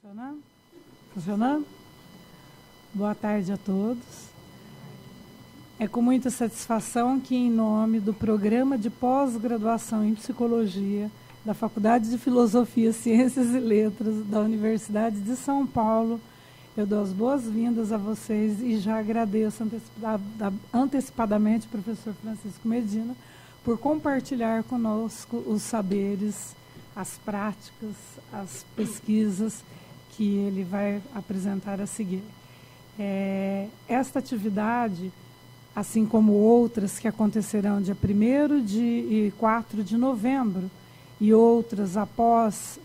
Funcionando? Funcionando? Boa tarde a todos. É com muita satisfação que, em nome do Programa de Pós-Graduação em Psicologia da Faculdade de Filosofia, Ciências e Letras da Universidade de São Paulo, eu dou as boas-vindas a vocês e já agradeço antecipadamente ao professor Francisco Medina por compartilhar conosco os saberes, as práticas, as pesquisas que ele vai apresentar a seguir. Esta atividade, assim como outras que acontecerão dia 1º e 4 de novembro, e outras após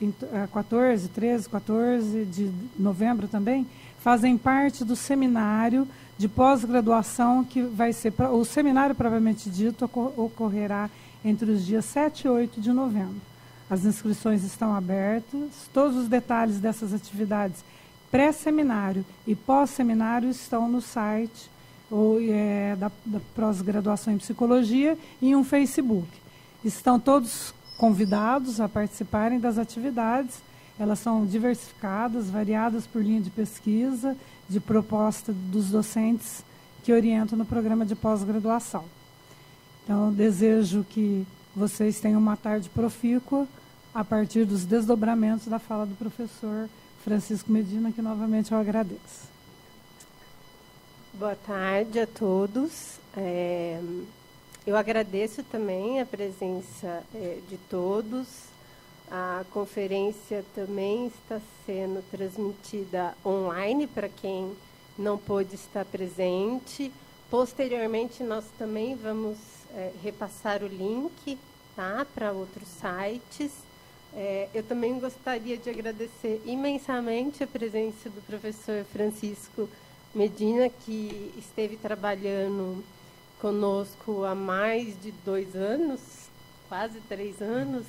13, 14 de novembro também, fazem parte do seminário de pós-graduação que vai ser... O seminário, propriamente dito, ocorrerá entre os dias 7 e 8 de novembro. As inscrições estão abertas, todos os detalhes dessas atividades pré-seminário e pós-seminário estão no site da pós-graduação em psicologia e em um Facebook. Estão todos convidados a participarem das atividades. Elas são diversificadas, variadas por linha de pesquisa, de proposta dos docentes que orientam no programa de pós-graduação. Então, desejo que vocês tenham uma tarde profícua a partir dos desdobramentos da fala do professor Francisco Medina, que novamente eu agradeço. Boa tarde a todos. Eu agradeço também a presença de todos. A conferência também está sendo transmitida online para quem não pôde estar presente. Posteriormente, nós também vamos repassar o link, tá, para outros sites. Eu também gostaria de agradecer imensamente a presença do professor Francisco Medina, que esteve trabalhando conosco há mais de 2 anos, quase 3 anos,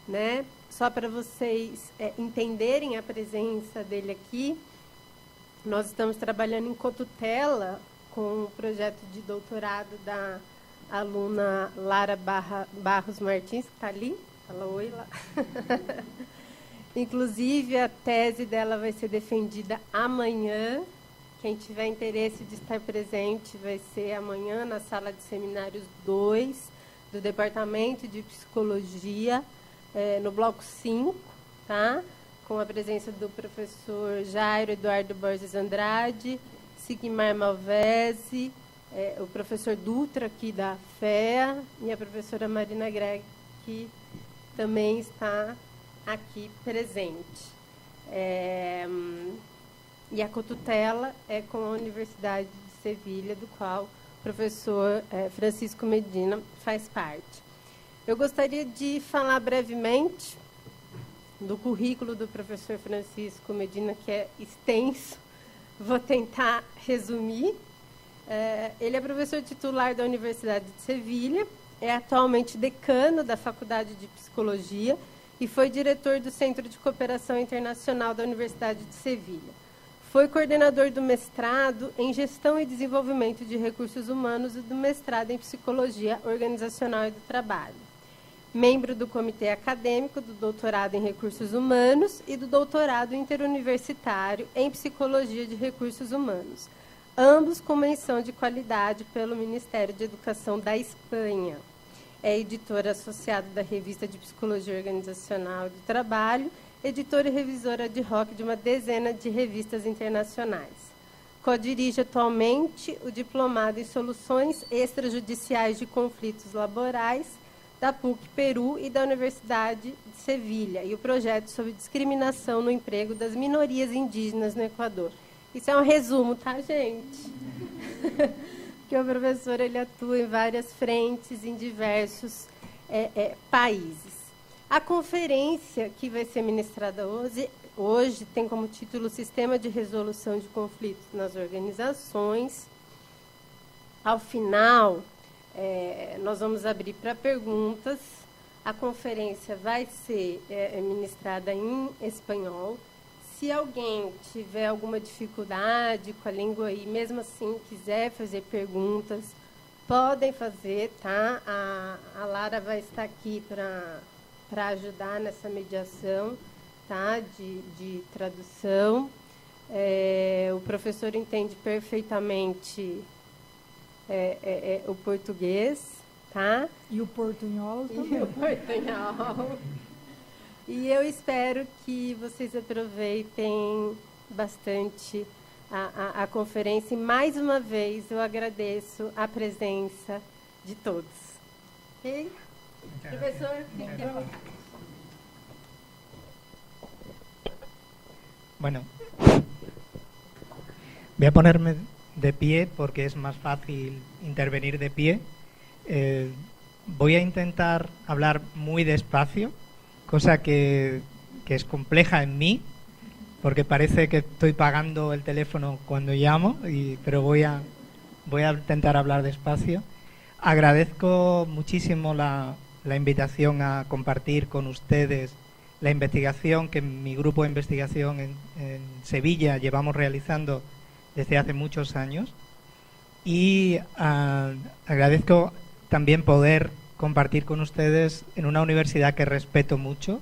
né? Só para vocês entenderem a presença dele aqui, nós estamos trabalhando em cotutela com o projeto de doutorado da aluna Lara Barros Martins, que está ali. Fala oi lá. Inclusive, a tese dela vai ser defendida amanhã. Quem tiver interesse de estar presente vai ser amanhã na sala de seminários 2 do Departamento de Psicologia, no bloco 5, tá? Com a presença do professor Jairo Eduardo Borges Andrade, Sigmar Malvese, o professor Dutra, aqui da FEA, e a professora Marina Greg, que também está aqui presente. E a cotutela é com a Universidade de Sevilha, do qual o professor Francisco Medina faz parte. Eu gostaria de falar brevemente do currículo do professor Francisco Medina, que é extenso. Vou tentar resumir. Ele é professor titular da Universidade de Sevilha, é atualmente decano da Faculdade de Psicologia e foi diretor do Centro de Cooperação Internacional da Universidade de Sevilha. Foi coordenador do mestrado em Gestão e Desenvolvimento de Recursos Humanos e do mestrado em Psicologia Organizacional e do Trabalho. Membro do Comitê Acadêmico do Doutorado em Recursos Humanos e do Doutorado Interuniversitário em Psicologia de Recursos Humanos, ambos com menção de qualidade pelo Ministério de Educação da Espanha. É editor associado da Revista de Psicologia Organizacional e do Trabalho, editora e revisora ad hoc de uma dezena de revistas internacionais. Co-dirige atualmente o Diplomado em Soluções Extrajudiciais de Conflitos Laborais da PUC Peru e da Universidade de Sevilha, e o projeto sobre discriminação no emprego das minorias indígenas no Equador. Isso é um resumo, tá, gente? Porque o professor ele atua em várias frentes, em diversos países. A conferência que vai ser ministrada hoje tem como título Sistema de Resolução de Conflitos nas Organizações. Ao final, nós vamos abrir para perguntas. A conferência vai ser ministrada em espanhol. Se alguém tiver alguma dificuldade com a língua e, mesmo assim, quiser fazer perguntas, podem fazer, tá? A Lara vai estar aqui para ajudar nessa mediação. tá? De tradução. O professor entende perfeitamente o português, tá? E o portunhol também. E o portunhol. E eu espero que vocês aproveitem bastante a conferência. E, mais uma vez, eu agradeço a presença de todos. Ok? Professor, quem quer falar? Bueno, voy a ponerme de pie porque es más fácil intervenir de pie. Voy a intentar hablar muy despacio, cosa que es compleja en mí, porque parece que estoy pagando el teléfono cuando llamo, pero voy a intentar hablar despacio. Agradezco muchísimo la invitación a compartir con ustedes la investigación que mi grupo de investigación en Sevilla llevamos realizando desde hace muchos años, y agradezco también poder compartir con ustedes en una universidad que respeto mucho,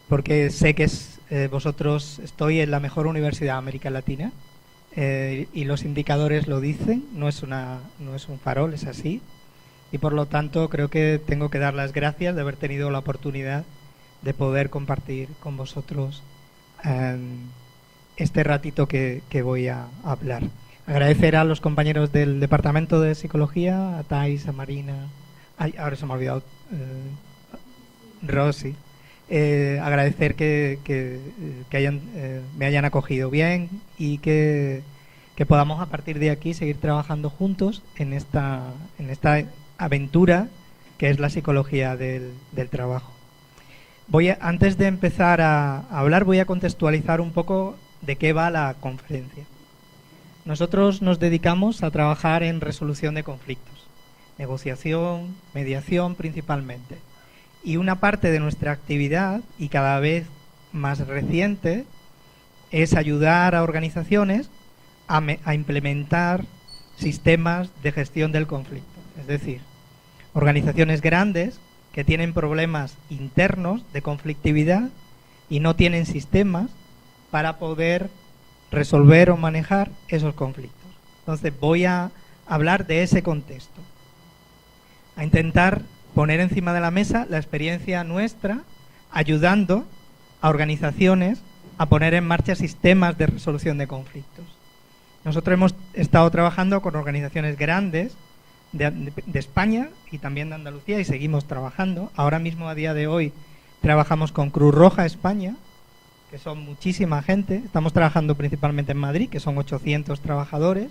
porque sé que vosotros estoy en la mejor universidad de América Latina, y los indicadores lo dicen, no es un farol, es así, y por lo tanto creo que tengo que dar las gracias de haber tenido la oportunidad de poder compartir con vosotros este ratito que voy a hablar. Agradecer a los compañeros del Departamento de Psicología, a Thais, a Marina, ahora se me ha olvidado, Rosy. Agradecer que me hayan acogido bien y que podamos a partir de aquí seguir trabajando juntos en esta aventura que es la psicología del trabajo. Antes de empezar a hablar, voy a contextualizar un poco de qué va la conferencia. Nosotros nos dedicamos a trabajar en resolución de conflictos, negociación, mediación principalmente. Y una parte de nuestra actividad, y cada vez más reciente, es ayudar a organizaciones a implementar sistemas de gestión del conflicto. Es decir, organizaciones grandes que tienen problemas internos de conflictividad y no tienen sistemas para poder resolver o manejar esos conflictos. Entonces voy a hablar de ese contexto, a intentar poner encima de la mesa la experiencia nuestra, ayudando a organizaciones a poner en marcha sistemas de resolución de conflictos. Nosotros hemos estado trabajando con organizaciones grandes de España y también de Andalucía, y seguimos trabajando. Ahora mismo, a día de hoy, trabajamos con Cruz Roja España, que son muchísima gente. Estamos trabajando principalmente en Madrid, que son 800 trabajadores,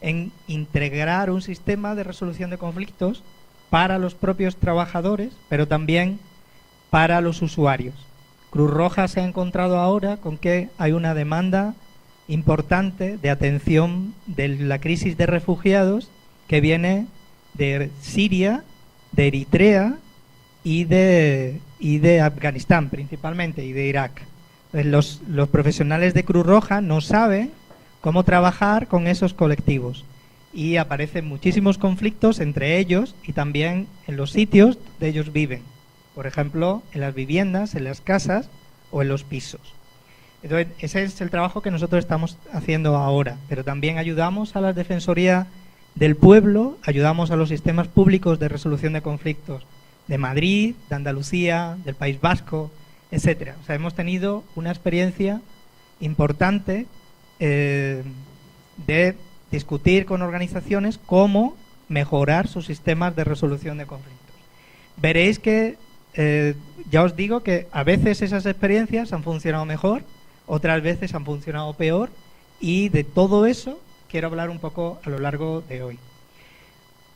en integrar un sistema de resolución de conflictos para los propios trabajadores, pero también para los usuarios. Cruz Roja se ha encontrado ahora con que hay una demanda importante de atención de la crisis de refugiados que viene de Siria, de Eritrea y de Afganistán principalmente, y de Irak. Los profesionales de Cruz Roja no saben cómo trabajar con esos colectivos, y aparecen muchísimos conflictos entre ellos y también en los sitios donde ellos viven, por ejemplo, en las viviendas, en las casas o en los pisos. Entonces, ese es el trabajo que nosotros estamos haciendo ahora, pero también ayudamos a la Defensoría del Pueblo, ayudamos a los sistemas públicos de resolución de conflictos de Madrid, de Andalucía, del País Vasco, etcétera. O sea, hemos tenido una experiencia importante de discutir con organizaciones cómo mejorar sus sistemas de resolución de conflictos. Veréis que ya os digo que a veces esas experiencias han funcionado mejor, otras veces han funcionado peor, y de todo eso quiero hablar un poco a lo largo de hoy.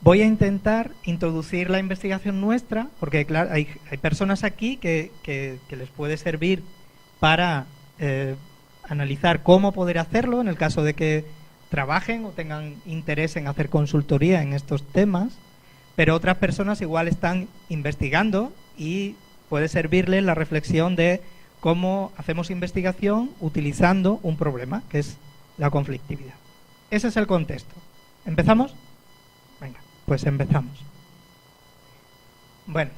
Voy a intentar introducir la investigación nuestra, porque claro, hay personas aquí que les puede servir para analizar cómo poder hacerlo en el caso de que trabajen o tengan interés en hacer consultoría en estos temas, pero otras personas igual están investigando y puede servirles la reflexión de cómo hacemos investigación utilizando un problema, que es la conflictividad. Ese es el contexto. ¿Empezamos? Venga, pues empezamos. Bueno,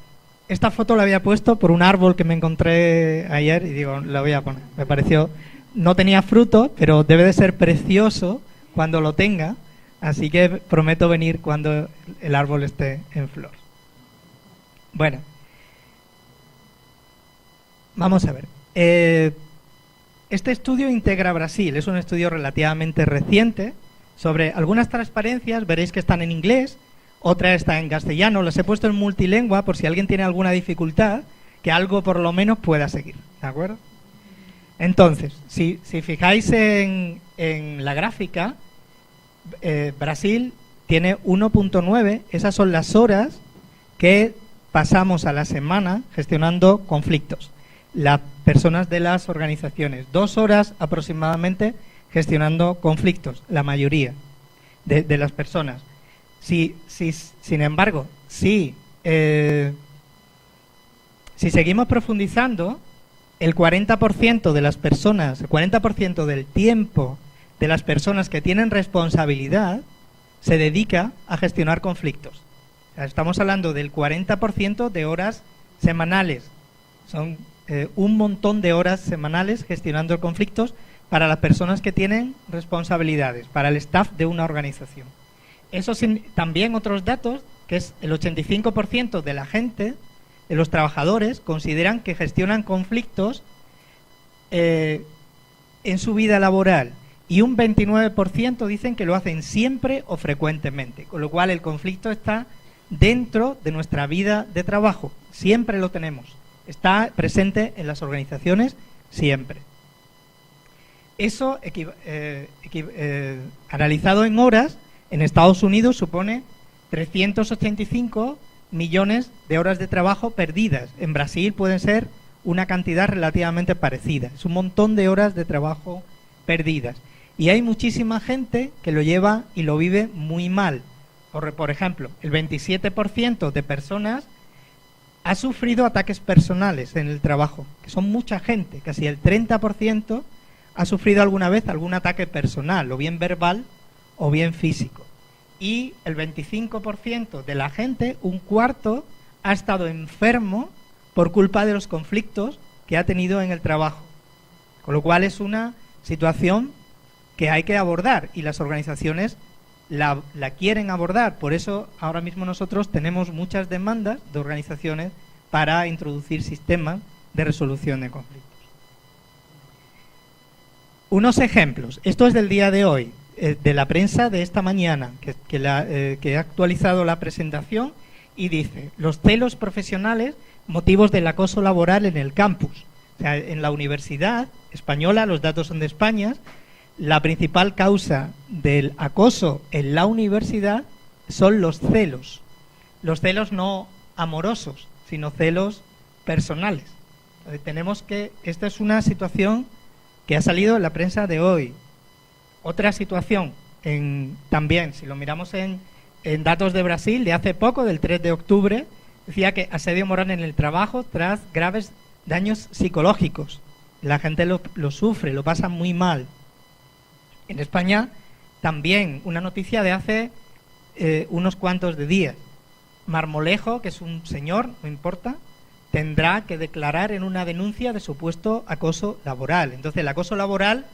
esta foto la había puesto por un árbol que me encontré ayer y digo, la voy a poner. Me pareció, no tenía fruto, pero debe de ser precioso cuando lo tenga, así que prometo venir cuando el árbol esté en flor. Bueno, vamos a ver. Este estudio integra Brasil, es un estudio relativamente reciente sobre algunas transparencias, veréis que están en inglés, otra está en castellano, las he puesto en multilingüe por si alguien tiene alguna dificultad, que algo por lo menos pueda seguir, ¿de acuerdo? Entonces, si fijáis en la gráfica, Brasil tiene 1.9, esas son las horas que pasamos a la semana gestionando conflictos. Las personas de las organizaciones, 2 horas aproximadamente gestionando conflictos, la mayoría de las personas. Sin embargo, si seguimos profundizando, el 40% de las personas, el 40% del tiempo de las personas que tienen responsabilidad se dedica a gestionar conflictos. O sea, estamos hablando del 40% de horas semanales. Son un montón de horas semanales gestionando conflictos para las personas que tienen responsabilidades, para el staff de una organización. Eso también otros datos, que es el 85% de la gente, de los trabajadores, consideran que gestionan conflictos en su vida laboral y un 29% dicen que lo hacen siempre o frecuentemente, con lo cual el conflicto está dentro de nuestra vida de trabajo, siempre lo tenemos, está presente en las organizaciones siempre. Eso, analizado en horas, en Estados Unidos supone 385 millones de horas de trabajo perdidas. En Brasil pueden ser una cantidad relativamente parecida. Es un montón de horas de trabajo perdidas. Y hay muchísima gente que lo lleva y lo vive muy mal. Por ejemplo, el 27% de personas ha sufrido ataques personales en el trabajo, que son mucha gente, casi el 30% ha sufrido alguna vez algún ataque personal, o bien verbal o bien físico. Y el 25% de la gente, un cuarto, ha estado enfermo por culpa de los conflictos que ha tenido en el trabajo. Con lo cual es una situación que hay que abordar y las organizaciones la quieren abordar. Por eso ahora mismo nosotros tenemos muchas demandas de organizaciones para introducir sistemas de resolución de conflictos. Unos ejemplos. Esto es del día de hoy, de la prensa de esta mañana, que ha actualizado la presentación y dice: los celos profesionales, motivos del acoso laboral en el campus. O sea, en la universidad española, los datos son de España, la principal causa del acoso en la universidad son los celos. Los celos no amorosos, sino celos personales. Esta es una situación que ha salido en la prensa de hoy. Otra situación, también, si lo miramos en datos de Brasil, de hace poco, del 3 de octubre, decía que asedio moral en el trabajo tras graves daños psicológicos. La gente lo sufre, lo pasa muy mal. En España, también, una noticia de hace unos cuantos de días. Marmolejo, que es un señor, no importa, tendrá que declarar en una denuncia de supuesto acoso laboral. Entonces, el acoso laboral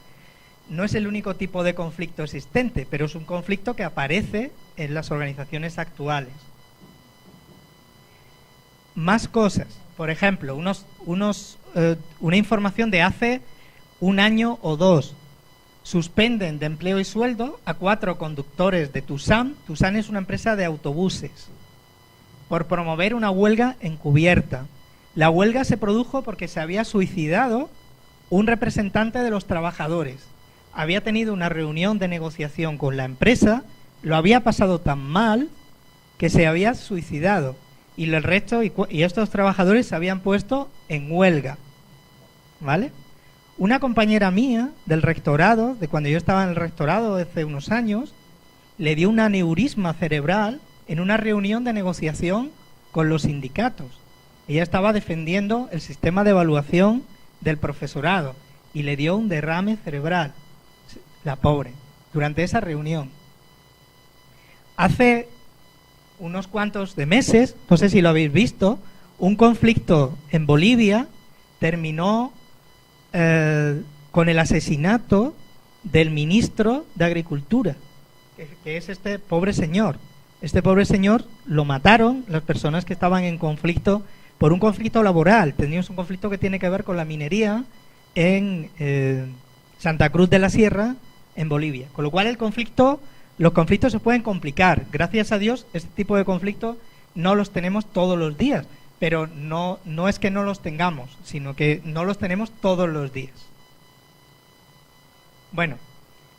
no es el único tipo de conflicto existente, pero es un conflicto que aparece en las organizaciones actuales. Más cosas. Por ejemplo, una información de hace un año o dos. Suspenden de empleo y sueldo a 4 conductores de Tusam. Tusam es una empresa de autobuses, por promover una huelga encubierta. La huelga se produjo porque se había suicidado un representante de los trabajadores. Había tenido una reunión de negociación con la empresa, lo había pasado tan mal que se había suicidado y el resto y estos trabajadores se habían puesto en huelga, ¿vale? Una compañera mía del rectorado, de cuando yo estaba en el rectorado hace unos años, le dio un aneurisma cerebral en una reunión de negociación con los sindicatos. Ella estaba defendiendo el sistema de evaluación del profesorado y le dio un derrame cerebral, la pobre, durante esa reunión. Hace unos cuantos de meses, no sé si lo habéis visto, Un conflicto en Bolivia terminó con el asesinato del ministro de Agricultura, que es este pobre señor. Este pobre señor lo mataron las personas que estaban en conflicto, por un conflicto laboral. Teníamos un conflicto que tiene que ver con la minería en Santa Cruz de la Sierra, en Bolivia. Con lo cual los conflictos se pueden complicar. Gracias a Dios, este tipo de conflictos no los tenemos todos los días, pero no es que no los tengamos, sino que no los tenemos todos los días. Bueno,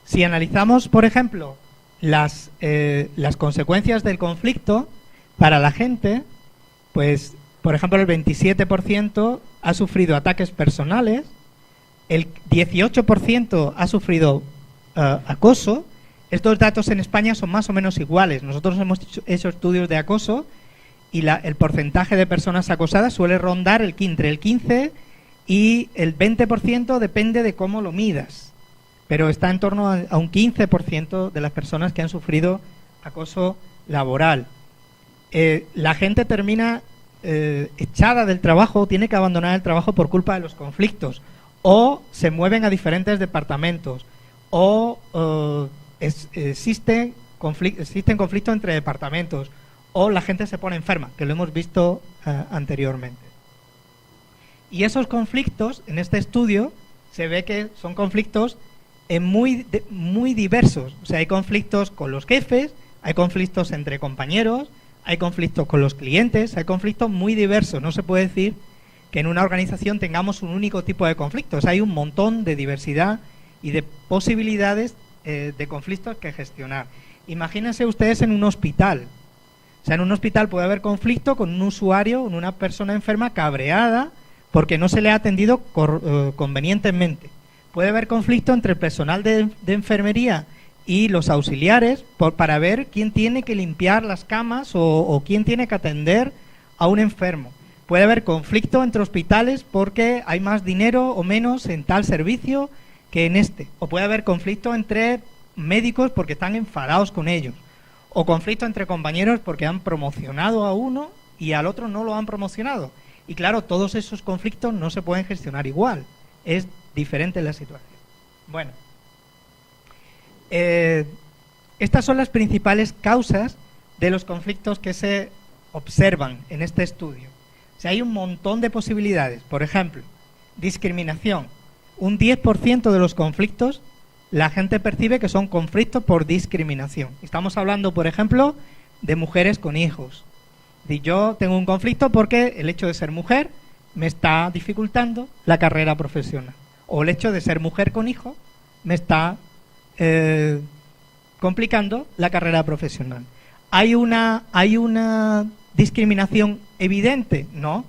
si analizamos, por ejemplo, las consecuencias del conflicto para la gente, pues, por ejemplo, el 27% ha sufrido ataques personales, el 18% ha sufrido acoso. Estos datos en España son más o menos iguales. Nosotros hemos hecho estudios de acoso y el porcentaje de personas acosadas suele rondar entre el 15 y el 20%, depende de cómo lo midas. Pero está en torno a un 15% de las personas que han sufrido acoso laboral. La gente termina echada del trabajo, tiene que abandonar el trabajo por culpa de los conflictos, o se mueven a diferentes departamentos, o existen conflictos entre departamentos, o la gente se pone enferma, que lo hemos visto anteriormente. Y esos conflictos, en este estudio, se ve que son conflictos muy diversos. O sea, hay conflictos con los jefes, hay conflictos entre compañeros, hay conflictos con los clientes, hay conflictos muy diversos. No se puede decir que en una organización tengamos un único tipo de conflictos. Hay un montón de diversidad y de posibilidades de conflictos que gestionar. Imagínense ustedes en un hospital. O sea, en un hospital puede haber conflicto con un usuario, con una persona enferma cabreada porque no se le ha atendido convenientemente. Puede haber conflicto entre el personal de enfermería y los auxiliares para ver quién tiene que limpiar las camas o quién tiene que atender a un enfermo. Puede haber conflicto entre hospitales porque hay más dinero o menos en tal servicio que en este. O puede haber conflicto entre médicos porque están enfadados con ellos. O conflicto entre compañeros porque han promocionado a uno y al otro no lo han promocionado. Y claro, todos esos conflictos no se pueden gestionar igual. Es diferente la situación. Bueno, estas son las principales causas de los conflictos que se observan en este estudio. O sea, hay un montón de posibilidades. Por ejemplo, discriminación. Un 10% de los conflictos la gente percibe que son conflictos por discriminación. Estamos hablando, por ejemplo, de mujeres con hijos. Yo tengo un conflicto porque el hecho de ser mujer me está dificultando la carrera profesional. O el hecho de ser mujer con hijo me está complicando la carrera profesional. ¿Hay una discriminación evidente? No.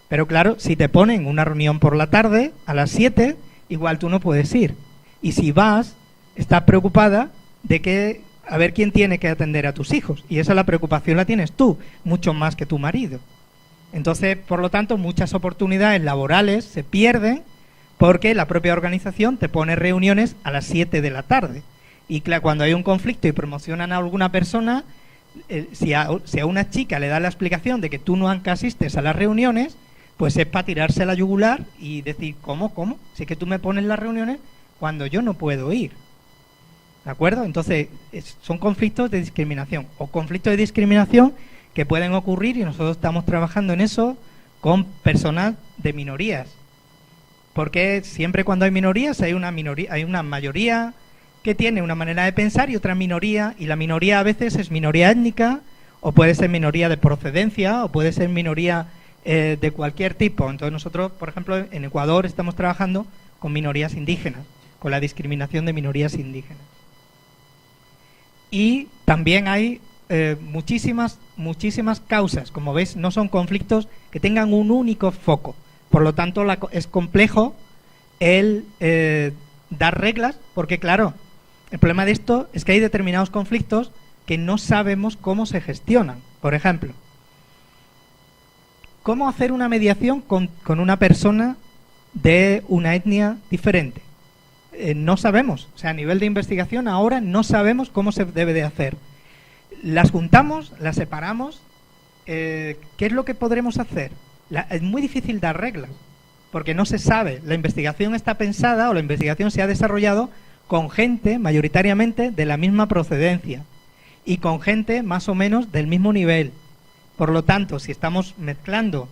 Pero claro, si te ponen una reunión por la tarde, a las 7, igual tú no puedes ir. Y si vas, estás preocupada de que a ver quién tiene que atender a tus hijos. Y esa la preocupación la tienes tú, mucho más que tu marido. Entonces, por lo tanto, muchas oportunidades laborales se pierden porque la propia organización te pone reuniones a las 7 de la tarde. Y claro, cuando hay un conflicto y promocionan a alguna persona, si a una chica le da la explicación de que tú no asistes a las reuniones, pues es para tirarse la yugular y decir, ¿cómo? Si es que tú me pones las reuniones cuando yo no puedo ir. ¿De acuerdo? Entonces, son conflictos de discriminación o conflictos de discriminación que pueden ocurrir y nosotros estamos trabajando en eso con personas de minorías. Porque siempre cuando hay minorías hay una mayoría que tiene una manera de pensar y otra minoría, y la minoría a veces es minoría étnica o puede ser minoría de procedencia o puede ser minoría de cualquier tipo. Entonces nosotros, por ejemplo, en Ecuador estamos trabajando con minorías indígenas, con la discriminación de minorías indígenas. Y también hay muchísimas causas. Como veis, no son conflictos que tengan un único foco. Por lo tanto, es complejo el dar reglas, porque claro, el problema de esto es que hay determinados conflictos que no sabemos cómo se gestionan. Por ejemplo, ¿cómo hacer una mediación con una persona de una etnia diferente? No sabemos. O sea, a nivel de investigación ahora no sabemos cómo se debe de hacer. Las juntamos, las separamos. ¿Qué es lo que podremos hacer? Es muy difícil dar reglas, porque no se sabe. La investigación está pensada, o la investigación se ha desarrollado con gente mayoritariamente de la misma procedencia y con gente más o menos del mismo nivel. Por lo tanto, si estamos mezclando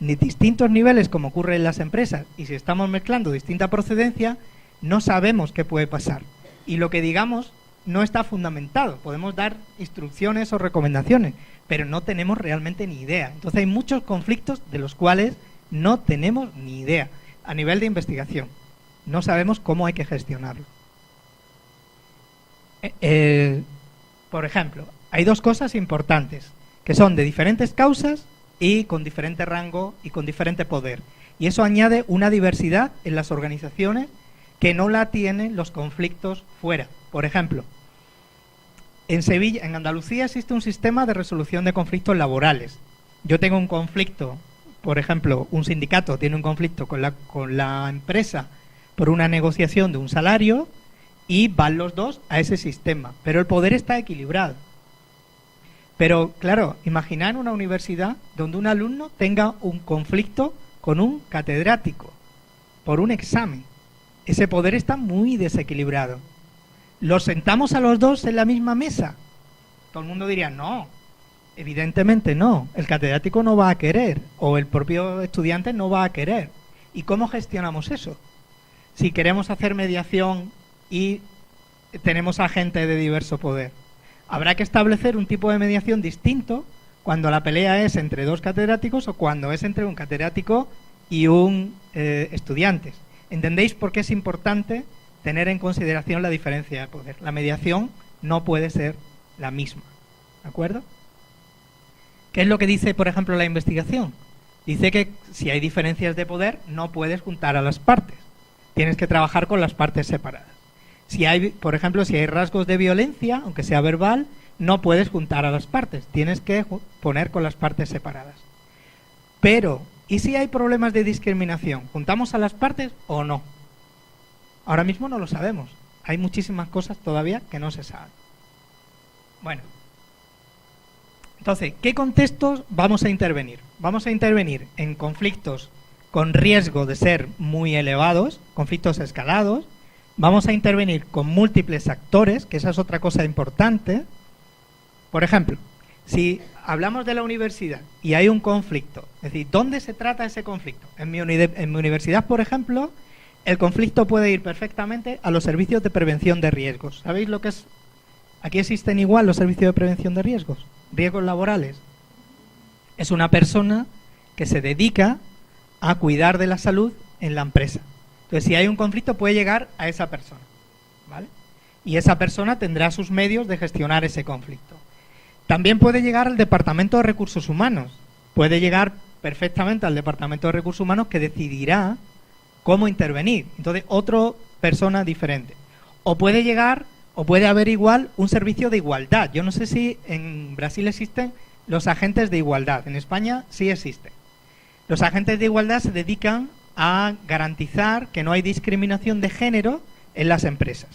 distintos niveles, como ocurre en las empresas, y si estamos mezclando distinta procedencia, no sabemos qué puede pasar. Y lo que digamos no está fundamentado. Podemos dar instrucciones o recomendaciones, pero no tenemos realmente ni idea. Entonces hay muchos conflictos de los cuales no tenemos ni idea a nivel de investigación. No sabemos cómo hay que gestionarlo. Por ejemplo, hay dos cosas importantes, que son de diferentes causas y con diferente rango y con diferente poder. Y eso añade una diversidad en las organizaciones que no la tienen los conflictos fuera. Por ejemplo, en Sevilla, en Andalucía existe un sistema de resolución de conflictos laborales. Yo tengo un conflicto, por ejemplo, un sindicato tiene un conflicto con la empresa por una negociación de un salario y van los dos a ese sistema, pero el poder está equilibrado. Pero, claro, imaginar una universidad donde un alumno tenga un conflicto con un catedrático por un examen. Ese poder está muy desequilibrado. ¿Los sentamos a los dos en la misma mesa? Todo el mundo diría, no, evidentemente no. El catedrático no va a querer, o el propio estudiante no va a querer. ¿Y cómo gestionamos eso? Si queremos hacer mediación y tenemos a gente de diverso poder, habrá que establecer un tipo de mediación distinto cuando la pelea es entre dos catedráticos o cuando es entre un catedrático y un estudiante. ¿Entendéis por qué es importante tener en consideración la diferencia de poder? La mediación no puede ser la misma, ¿de acuerdo? ¿Qué es lo que dice, por ejemplo, la investigación? Dice que si hay diferencias de poder no puedes juntar a las partes. Tienes que trabajar con las partes separadas. Si hay, por ejemplo, si hay rasgos de violencia, aunque sea verbal, no puedes juntar a las partes. Tienes que poner con las partes separadas. Pero, ¿y si hay problemas de discriminación? ¿Juntamos a las partes o no? Ahora mismo no lo sabemos. Hay muchísimas cosas todavía que no se saben. Bueno, entonces, ¿qué contextos vamos a intervenir? Vamos a intervenir en conflictos con riesgo de ser muy elevados, conflictos escalados. Vamos a intervenir con múltiples actores, que esa es otra cosa importante. Por ejemplo, si hablamos de la universidad y hay un conflicto, es decir, ¿dónde se trata ese conflicto? En mi universidad, por ejemplo, el conflicto puede ir perfectamente a los servicios de prevención de riesgos. ¿Sabéis lo que es? Aquí existen igual los servicios de prevención de riesgos, riesgos laborales. Es una persona que se dedica a cuidar de la salud en la empresa. Entonces, si hay un conflicto, puede llegar a esa persona, ¿vale? Y esa persona tendrá sus medios de gestionar ese conflicto. También puede llegar al Departamento de Recursos Humanos. Puede llegar perfectamente al Departamento de Recursos Humanos, que decidirá cómo intervenir. Entonces, otra persona diferente. O puede llegar, o puede haber igual un servicio de igualdad. Yo no sé si en Brasil existen los agentes de igualdad. En España sí existen. Los agentes de igualdad se dedican a garantizar que no hay discriminación de género en las empresas.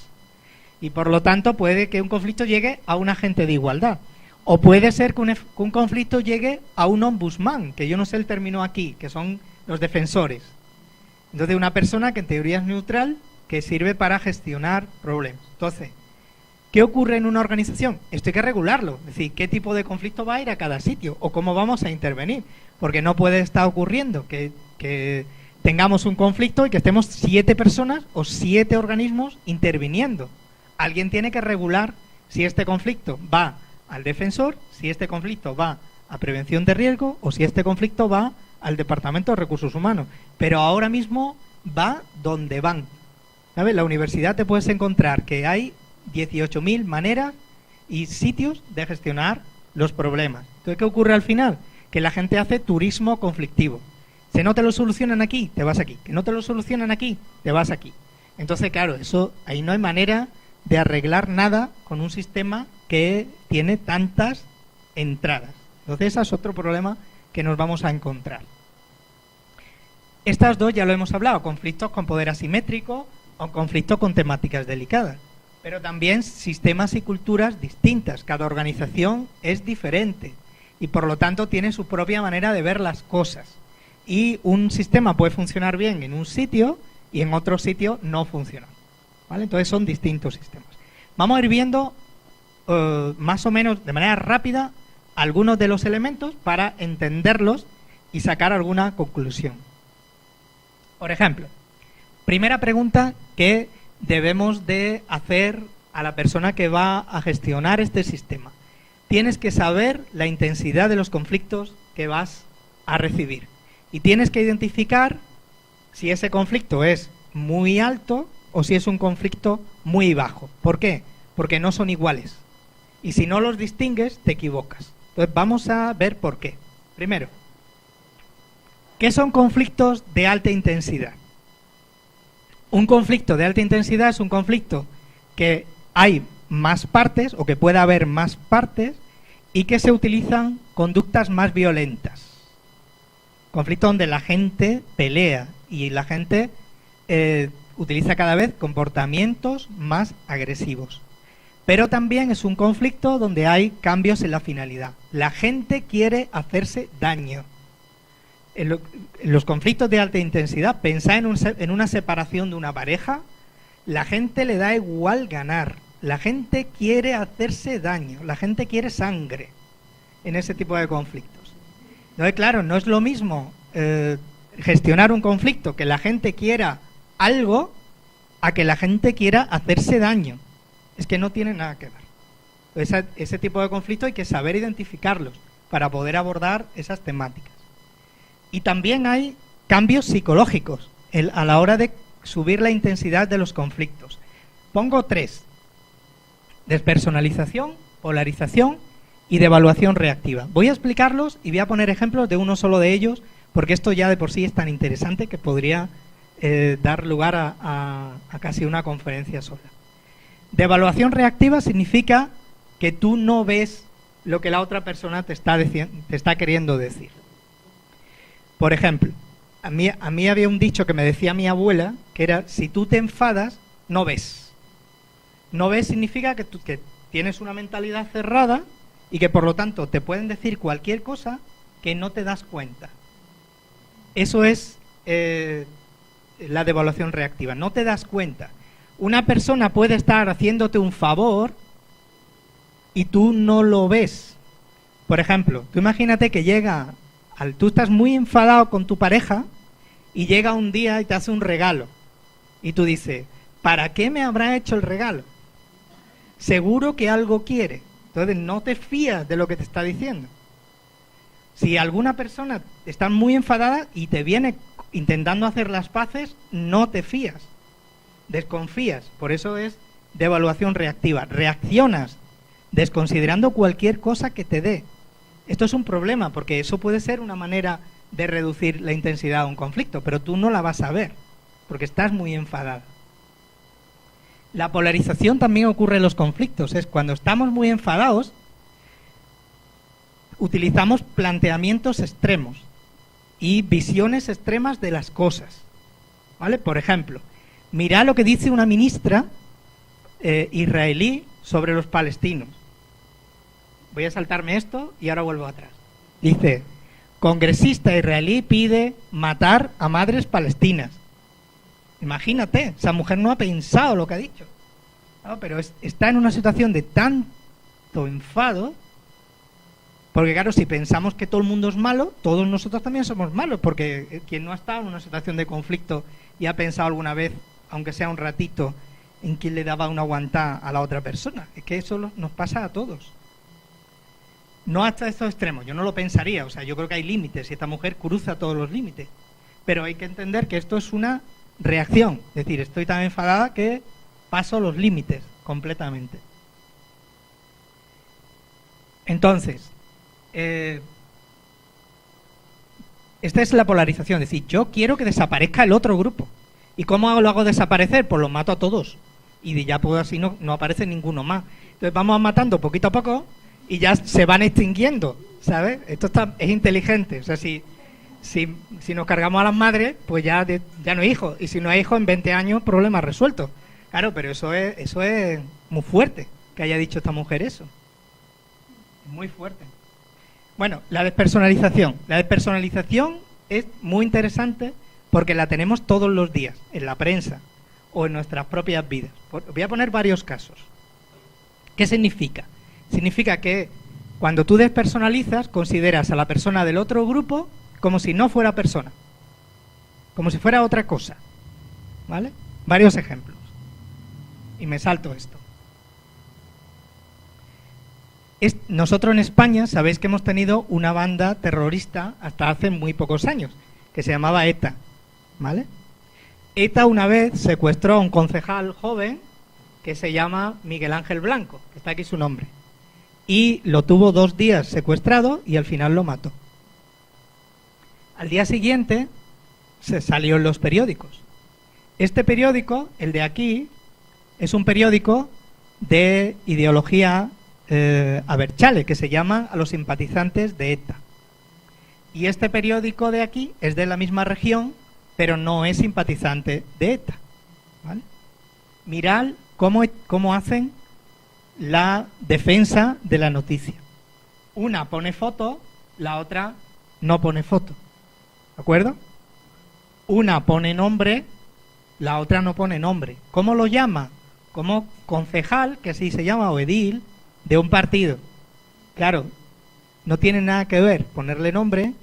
Y por lo tanto puede que un conflicto llegue a un agente de igualdad. O puede ser que un conflicto llegue a un ombudsman, que yo no sé el término aquí, que son los defensores. Entonces, una persona que en teoría es neutral, que sirve para gestionar problemas. Entonces, ¿qué ocurre en una organización? Esto hay que regularlo. Es decir, ¿qué tipo de conflicto va a ir a cada sitio? ¿O cómo vamos a intervenir? Porque no puede estar ocurriendo que tengamos un conflicto y que estemos 7 personas o 7 organismos interviniendo. Alguien tiene que regular si este conflicto va al defensor, si este conflicto va a prevención de riesgo o si este conflicto va al Departamento de Recursos Humanos. Pero ahora mismo va donde van. ¿Sabes? La universidad te puedes encontrar que hay 18.000 maneras y sitios de gestionar los problemas. Entonces, ¿qué ocurre al final? Que la gente hace turismo conflictivo. Si no te lo solucionan aquí, te vas aquí. Que no te lo solucionan aquí, te vas aquí. Entonces, claro, eso ahí no hay manera de arreglar nada con un sistema que tiene tantas entradas. Entonces, ese es otro problema que nos vamos a encontrar. Estas dos ya lo hemos hablado, conflictos con poder asimétrico o conflictos con temáticas delicadas. Pero también sistemas y culturas distintas. Cada organización es diferente y por lo tanto tiene su propia manera de ver las cosas. y un sistema puede funcionar bien en un sitio y en otro sitio no funciona, ¿vale? Entonces son distintos sistemas. Vamos a ir viendo más o menos de manera rápida algunos de los elementos para entenderlos y sacar alguna conclusión. Por ejemplo, primera pregunta que debemos de hacer a la persona que va a gestionar este sistema. Tienes que saber la intensidad de los conflictos que vas a recibir. Y tienes que identificar si ese conflicto es muy alto o si es un conflicto muy bajo. ¿Por qué? Porque no son iguales. Y si no los distingues, te equivocas. Entonces vamos a ver por qué. Primero, ¿qué son conflictos de alta intensidad? Un conflicto de alta intensidad es un conflicto que hay más partes o que puede haber más partes y que se utilizan conductas más violentas. Conflicto donde la gente pelea y la gente utiliza cada vez comportamientos más agresivos. Pero también es un conflicto donde hay cambios en la finalidad. La gente quiere hacerse daño. En los conflictos de alta intensidad, pensá en una separación de una pareja, la gente le da igual ganar. La gente quiere hacerse daño, la gente quiere sangre en ese tipo de conflictos. Entonces, claro, no es lo mismo gestionar un conflicto que la gente quiera algo a que la gente quiera hacerse daño. Es que no tiene nada que ver. Ese tipo de conflicto hay que saber identificarlos para poder abordar esas temáticas. Y también hay cambios psicológicos a la hora de subir la intensidad de los conflictos. Pongo 3. Despersonalización, polarización y devaluación reactiva. Voy a explicarlos y voy a poner ejemplos de uno solo de ellos, porque esto ya de por sí es tan interesante que podría dar lugar a casi una conferencia sola. Devaluación reactiva significa que tú no ves lo que la otra persona te está queriendo decir. Por ejemplo, a mí había un dicho que me decía mi abuela, que era, si tú te enfadas, no ves. No ves significa que tienes una mentalidad cerrada y que por lo tanto te pueden decir cualquier cosa que no te das cuenta. Eso es la devaluación reactiva, no te das cuenta. Una persona puede estar haciéndote un favor y tú no lo ves. Por ejemplo, tú imagínate que tú estás muy enfadado con tu pareja y llega un día y te hace un regalo. Y tú dices, ¿para qué me habrá hecho el regalo? Seguro que algo quiere. Entonces no te fías de lo que te está diciendo. Si alguna persona está muy enfadada y te viene intentando hacer las paces, no te fías. Desconfías. Por eso es devaluación reactiva. Reaccionas desconsiderando cualquier cosa que te dé. Esto es un problema porque eso puede ser una manera de reducir la intensidad de un conflicto, pero tú no la vas a ver porque estás muy enfadada. La polarización también ocurre en los conflictos. Es cuando estamos muy enfadados, utilizamos planteamientos extremos y visiones extremas de las cosas. ¿Vale? Por ejemplo, mirad lo que dice una ministra israelí sobre los palestinos. Voy a saltarme esto y ahora vuelvo atrás. Dice, congresista israelí pide matar a madres palestinas. Imagínate, esa mujer no ha pensado lo que ha dicho. No, pero está en una situación de tanto enfado, porque claro, si pensamos que todo el mundo es malo, todos nosotros también somos malos, porque quien no ha estado en una situación de conflicto y ha pensado alguna vez, aunque sea un ratito, en quién le daba una aguantada a la otra persona. Es que eso nos pasa a todos. No hasta estos extremos, yo no lo pensaría, o sea, yo creo que hay límites y esta mujer cruza todos los límites, pero hay que entender que esto es una reacción, es decir, estoy tan enfadada que paso los límites completamente. Entonces, esta es la polarización, es decir, yo quiero que desaparezca el otro grupo. ¿Y cómo lo hago desaparecer? Pues los mato a todos y ya puedo así no aparece ninguno más. Entonces vamos matando poquito a poco y ya se van extinguiendo, ¿sabes? Esto es inteligente, o sea, si nos cargamos a las madres, pues ya no hay hijos, y si no hay hijos en 20 años, problema resuelto. Claro, pero eso es muy fuerte, que haya dicho esta mujer eso. Muy fuerte. Bueno, la despersonalización. La despersonalización es muy interesante porque la tenemos todos los días, en la prensa o en nuestras propias vidas. Voy a poner varios casos. ¿Qué significa? Significa que cuando tú despersonalizas, consideras a la persona del otro grupo como si no fuera persona, como si fuera otra cosa, ¿vale? Varios ejemplos. Y me salto esto. Nosotros en España, sabéis que hemos tenido una banda terrorista hasta hace muy pocos años, que se llamaba ETA, ¿vale? ETA una vez secuestró a un concejal joven que se llama Miguel Ángel Blanco, que está aquí su nombre, y lo tuvo 2 días secuestrado y al final lo mató. Al día siguiente se salió en los periódicos. Este periódico, el de aquí, es un periódico de ideología Abertzale, que se llama a los simpatizantes de ETA. Y este periódico de aquí es de la misma región, pero no es simpatizante de ETA, ¿vale? Mirad cómo hacen la defensa de la noticia. Una pone foto, la otra no pone foto, ¿de acuerdo? Una pone nombre, la otra no pone nombre. ¿Cómo lo llama? Como concejal, que así se llama, o edil, de un partido. Claro, no tiene nada que ver ponerle nombre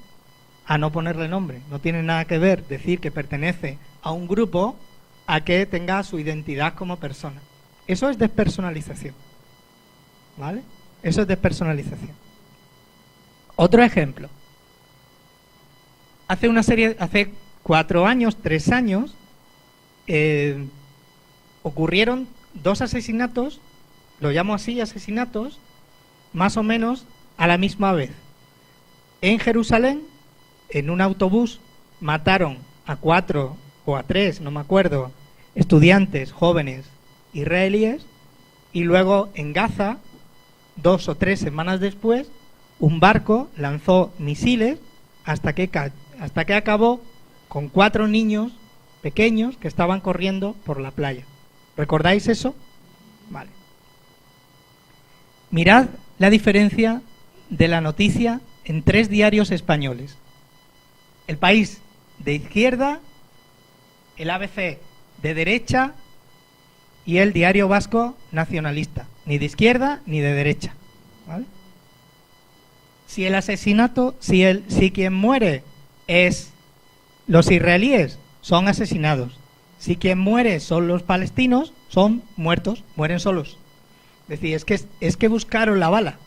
a no ponerle nombre. No tiene nada que ver decir que pertenece a un grupo a que tenga su identidad como persona. Eso es despersonalización, ¿vale? Eso es despersonalización. Otro ejemplo. Hace 4 años, 3 años, ocurrieron 2 asesinatos, lo llamo así, asesinatos, más o menos a la misma vez. En Jerusalén, en un autobús, mataron a 4 o a 3, no me acuerdo, estudiantes jóvenes israelíes, y luego en Gaza, 2 o 3 semanas después, un barco lanzó misiles hasta que acabó con 4 niños pequeños que estaban corriendo por la playa. ¿Recordáis eso? Vale. Mirad la diferencia de la noticia en 3 diarios españoles. El País de izquierda, el ABC de derecha y el Diario Vasco nacionalista, ni de izquierda ni de derecha, ¿vale? Si el asesinato, si quien muere es los israelíes, son asesinados. Si quien muere son los palestinos, son muertos, mueren solos. Es decir, es que buscaron la bala,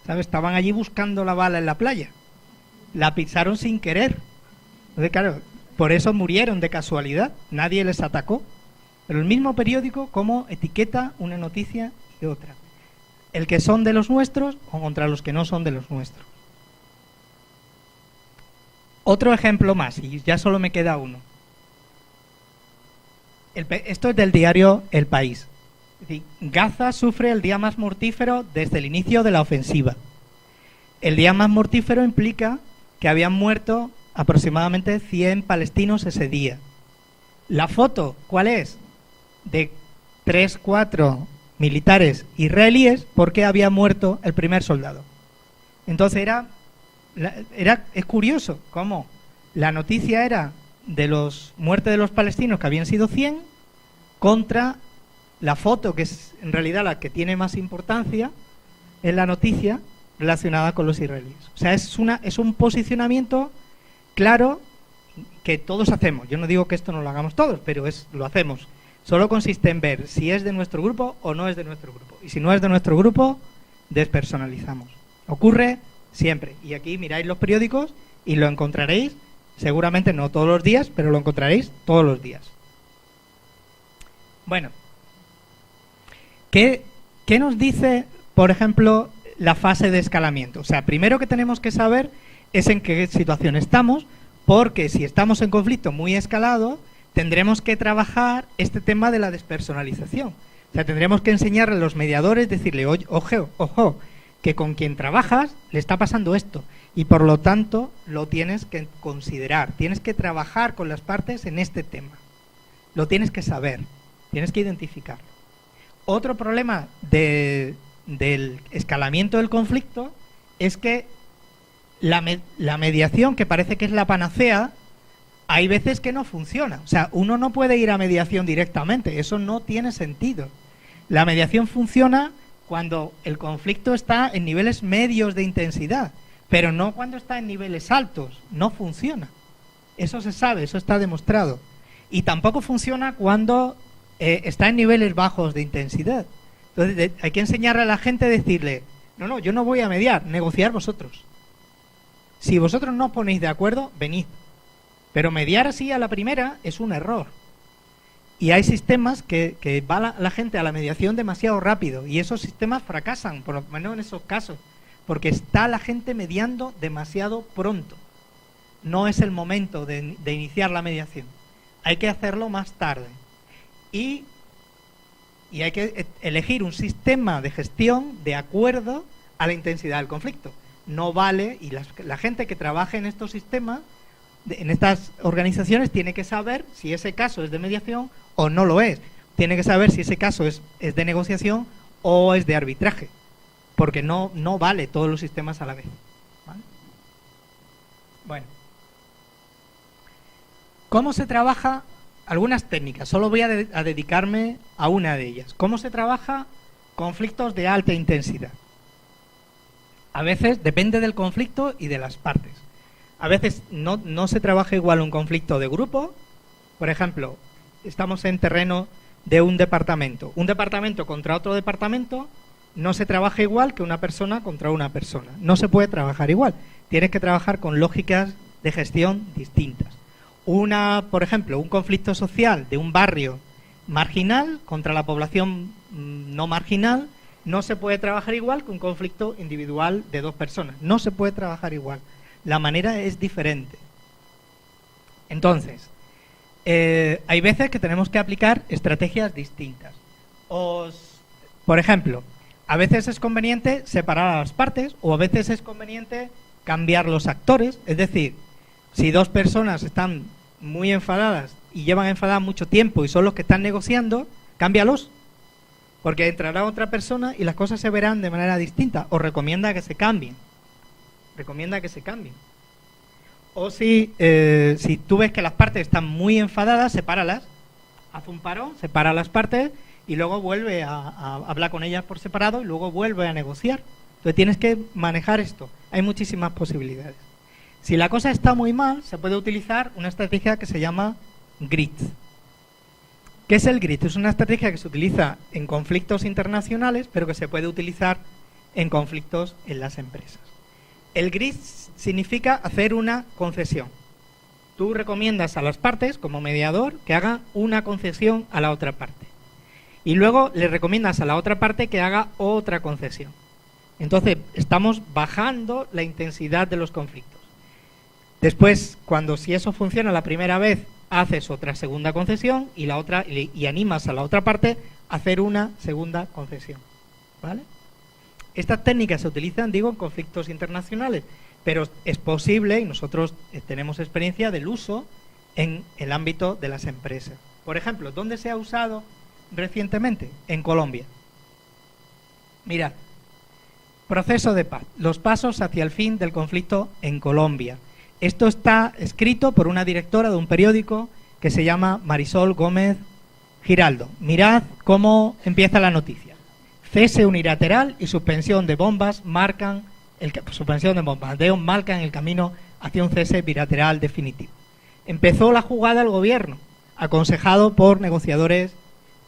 ¿sabes? Estaban allí buscando la bala en la playa. La pisaron sin querer. Entonces, claro, por eso murieron de casualidad. Nadie les atacó. Pero el mismo periódico, cómo etiqueta una noticia y otra. El que son de los nuestros o contra los que no son de los nuestros. Otro ejemplo más, y ya solo me queda uno. Esto es del diario El País. Es decir, Gaza sufre el día más mortífero desde el inicio de la ofensiva. El día más mortífero implica que habían muerto aproximadamente 100 palestinos ese día. La foto, ¿cuál es? De 3, 4 militares israelíes porque había muerto el primer soldado. Entonces es curioso cómo la noticia era de los muertes de los palestinos, que habían sido 100, contra la foto, que es en realidad la que tiene más importancia en la noticia, relacionada con los israelíes. O sea, es un posicionamiento claro que todos hacemos. Yo no digo que esto no lo hagamos todos, pero lo hacemos. Solo consiste en ver si es de nuestro grupo o no es de nuestro grupo. Y si no es de nuestro grupo, despersonalizamos. Ocurre siempre. Y aquí miráis los periódicos y lo encontraréis, seguramente no todos los días, pero lo encontraréis todos los días. Bueno, ¿qué nos dice, por ejemplo, la fase de escalamiento? O sea, primero que tenemos que saber es en qué situación estamos, porque si estamos en conflicto muy escalado, tendremos que trabajar este tema de la despersonalización. O sea, tendremos que enseñarle a los mediadores, decirle, ojo, que con quien trabajas le está pasando esto, y por lo tanto lo tienes que considerar, tienes que trabajar con las partes en este tema, lo tienes que saber, tienes que identificarlo. Otro problema del escalamiento del conflicto es que la mediación, que parece que es la panacea, hay veces que no funciona. O sea, uno no puede ir a mediación directamente, eso no tiene sentido. La mediación funciona cuando el conflicto está en niveles medios de intensidad, pero no cuando está en niveles altos, no funciona. Eso se sabe, eso está demostrado. Y tampoco funciona cuando está en niveles bajos de intensidad. Entonces hay que enseñarle a la gente a decirle, no, yo no voy a mediar, negociar vosotros. Si vosotros no os ponéis de acuerdo, venid. Pero mediar así a la primera es un error. Y hay sistemas que va la gente a la mediación demasiado rápido y esos sistemas fracasan, por lo menos en esos casos, porque está la gente mediando demasiado pronto. No es el momento de iniciar la mediación. Hay que hacerlo más tarde. Y hay que elegir un sistema de gestión de acuerdo a la intensidad del conflicto. No vale, y la gente que trabaje en estos sistemas, en estas organizaciones, tiene que saber si ese caso es de mediación o no lo es. Tiene que saber si ese caso es de negociación o es de arbitraje, porque no vale todos los sistemas a la vez. ¿Vale? Bueno, ¿cómo se trabaja? Algunas técnicas, solo voy a dedicarme a una de ellas. ¿Cómo se trabaja conflictos de alta intensidad? A veces depende del conflicto y de las partes. A veces no se trabaja igual un conflicto de grupo. Por ejemplo, estamos en terreno de un departamento. Un departamento contra otro departamento no se trabaja igual que una persona contra una persona. No se puede trabajar igual. Tienes que trabajar con lógicas de gestión distintas. Por ejemplo, un conflicto social de un barrio marginal contra la población no marginal no se puede trabajar igual que un conflicto individual de dos personas. No se puede trabajar igual. La manera es diferente. Entonces, hay veces que tenemos que aplicar estrategias distintas. Por ejemplo, a veces es conveniente separar a las partes o a veces es conveniente cambiar los actores. Es decir, si dos personas están muy enfadadas y llevan enfadadas mucho tiempo y son los que están negociando, cámbialos. Porque entrará otra persona y las cosas se verán de manera distinta. O recomienda que se cambien. O si tú ves que las partes están muy enfadadas, sepáralas. Haz un parón, separa las partes y luego vuelve a hablar con ellas por separado y luego vuelve a negociar. Entonces tienes que manejar esto. Hay muchísimas posibilidades. Si la cosa está muy mal, se puede utilizar una estrategia que se llama GRIT. ¿Qué es el GRIT? Es una estrategia que se utiliza en conflictos internacionales, pero que se puede utilizar en conflictos en las empresas. El GRIT significa hacer una concesión. Tú recomiendas a las partes, como mediador, que haga una concesión a la otra parte. Y luego le recomiendas a la otra parte que haga otra concesión. Entonces, estamos bajando la intensidad de los conflictos. Después, si eso funciona la primera vez, haces otra segunda concesión y animas a la otra parte a hacer una segunda concesión. ¿Vale? Estas técnicas se utilizan, digo, en conflictos internacionales, pero es posible, y nosotros tenemos experiencia del uso en el ámbito de las empresas. Por ejemplo, ¿dónde se ha usado recientemente? En Colombia. Mirad, proceso de paz, los pasos hacia el fin del conflicto en Colombia. Esto está escrito por una directora de un periódico que se llama Marisol Gómez Giraldo. Mirad cómo empieza la noticia. Cese unilateral y suspensión de bombas marcan el camino hacia un cese bilateral definitivo. Empezó la jugada el gobierno, aconsejado por negociadores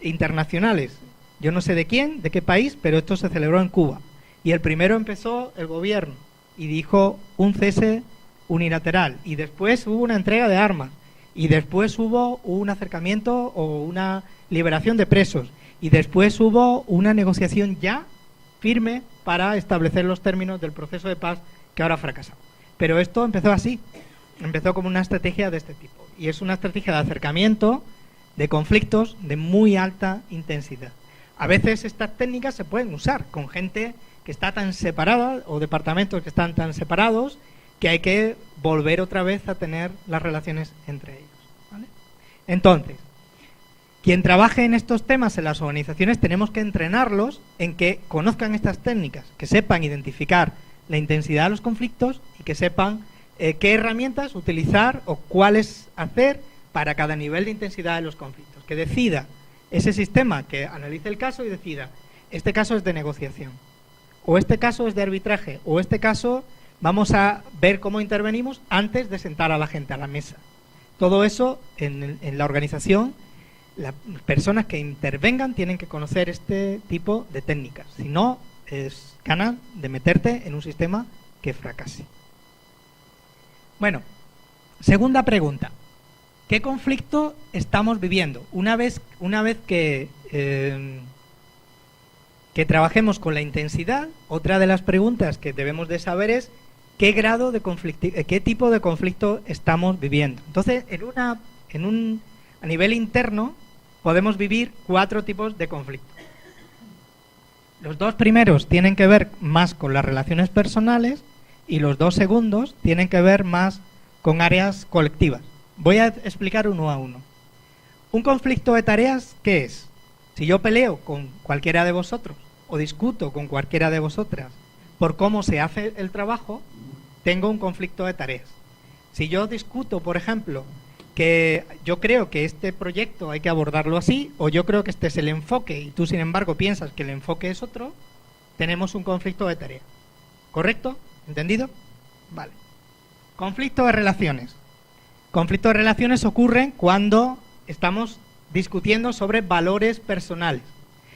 internacionales. Yo no sé de quién, de qué país, pero esto se celebró en Cuba. Y el primero empezó el gobierno y dijo un cese unilateral, y después hubo una entrega de armas, y después hubo un acercamiento o una liberación de presos, y después hubo una negociación ya firme para establecer los términos del proceso de paz que ahora ha fracasado. Pero esto empezó así, empezó como una estrategia de este tipo, y es una estrategia de acercamiento de conflictos de muy alta intensidad. A veces estas técnicas se pueden usar con gente que está tan separada, o departamentos que están tan separados, que hay que volver otra vez a tener las relaciones entre ellos. ¿Vale? Entonces, quien trabaje en estos temas en las organizaciones tenemos que entrenarlos en que conozcan estas técnicas, que sepan identificar la intensidad de los conflictos y que sepan qué herramientas utilizar o cuáles hacer para cada nivel de intensidad de los conflictos. Que decida ese sistema, que analice el caso y decida, este caso es de negociación, o este caso es de arbitraje, o este caso vamos a ver cómo intervenimos antes de sentar a la gente a la mesa. Todo eso en la organización, las personas que intervengan tienen que conocer este tipo de técnicas. Si no, es ganas de meterte en un sistema que fracase. Bueno, segunda pregunta. ¿Qué conflicto estamos viviendo? Una vez que trabajemos con la intensidad, otra de las preguntas que debemos de saber es qué grado de conflicto, qué tipo de conflicto estamos viviendo. Entonces, a nivel interno podemos vivir 4 tipos de conflicto. Los 2 primeros tienen que ver más con las relaciones personales y los 2 segundos tienen que ver más con áreas colectivas. Voy a explicar uno a uno. Un conflicto de tareas, ¿qué es? Si yo peleo con cualquiera de vosotros o discuto con cualquiera de vosotras por cómo se hace el trabajo, tengo un conflicto de tareas. Si yo discuto, por ejemplo, que yo creo que este proyecto hay que abordarlo así, o yo creo que este es el enfoque y tú, sin embargo, piensas que el enfoque es otro, tenemos un conflicto de tareas. ¿Correcto? ¿Entendido? Vale. Conflicto de relaciones. Conflictos de relaciones ocurren cuando estamos discutiendo sobre valores personales.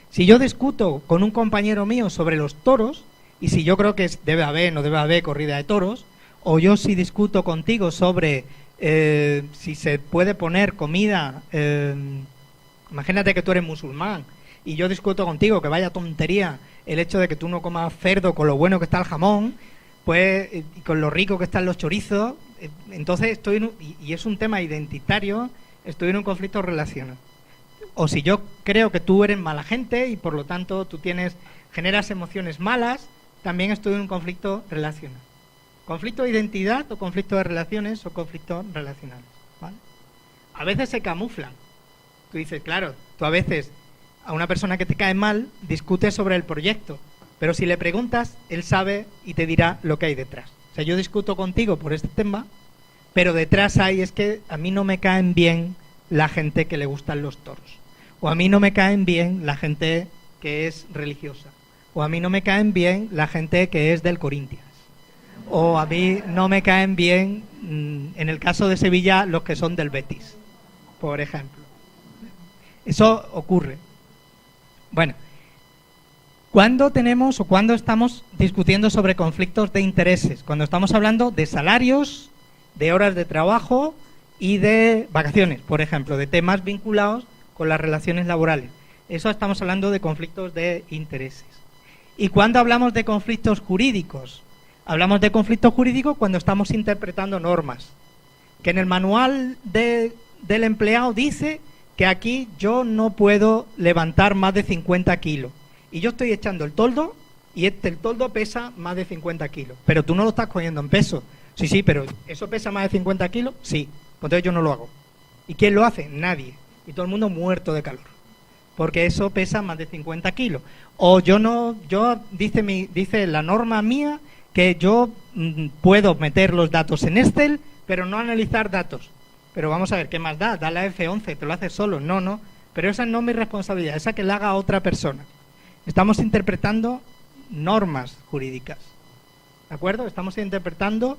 Si yo discuto con un compañero mío sobre los toros, y si yo creo que debe haber, no debe haber corrida de toros, o yo si discuto contigo sobre si se puede poner comida, imagínate que tú eres musulmán, y yo discuto contigo que vaya tontería el hecho de que tú no comas cerdo con lo bueno que está el jamón, pues y con lo rico que están los chorizos, entonces y es un tema identitario, estoy en un conflicto relacional. O si yo creo que tú eres mala gente y por lo tanto tú generas emociones malas, también estoy en un conflicto relacional. Conflicto de identidad o conflicto de relaciones o conflictos relacionales, ¿vale? A veces se camuflan. Tú dices, claro, tú a veces a una persona que te cae mal discutes sobre el proyecto, pero si le preguntas, él sabe y te dirá lo que hay detrás. O sea, yo discuto contigo por este tema, pero detrás es que a mí no me caen bien la gente que le gustan los toros, o a mí no me caen bien la gente que es religiosa, o a mí no me caen bien la gente que es del Corinthians, o a mí no me caen bien, en el caso de Sevilla, los que son del Betis, por ejemplo. Eso ocurre. Bueno, ¿cuándo estamos discutiendo sobre conflictos de intereses? Cuando estamos hablando de salarios, de horas de trabajo y de vacaciones, por ejemplo, de temas vinculados con las relaciones laborales. Eso estamos hablando de conflictos de intereses. ¿Y cuándo hablamos de conflictos jurídicos? Hablamos de conflictos jurídicos cuando estamos interpretando normas. Que en el manual del empleado dice que aquí yo no puedo levantar más de 50 kilos. Y yo estoy echando el toldo y el toldo pesa más de 50 kilos. Pero tú no lo estás cogiendo en peso. Sí, pero ¿eso pesa más de 50 kilos? Sí. Pues entonces yo no lo hago. ¿Y quién lo hace? Nadie. Y todo el mundo muerto de calor. Porque eso pesa más de 50 kilos. O dice la norma mía que yo puedo meter los datos en Excel, pero no analizar datos. Pero vamos a ver, ¿qué más da? Da la F11, te lo haces solo. No. Pero esa no es mi responsabilidad, esa que la haga otra persona. Estamos interpretando normas jurídicas. ¿De acuerdo? Estamos interpretando,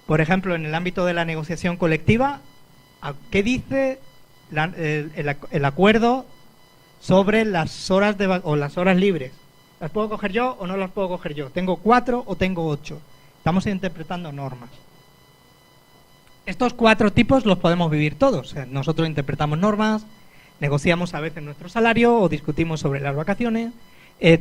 por ejemplo, en el ámbito de la negociación colectiva, ¿qué dice el acuerdo sobre las horas las horas libres? ¿Las puedo coger yo o no las puedo coger yo? ¿Tengo 4 o tengo 8? Estamos interpretando normas. Estos 4 tipos los podemos vivir todos. O sea, nosotros interpretamos normas, negociamos a veces nuestro salario o discutimos sobre las vacaciones,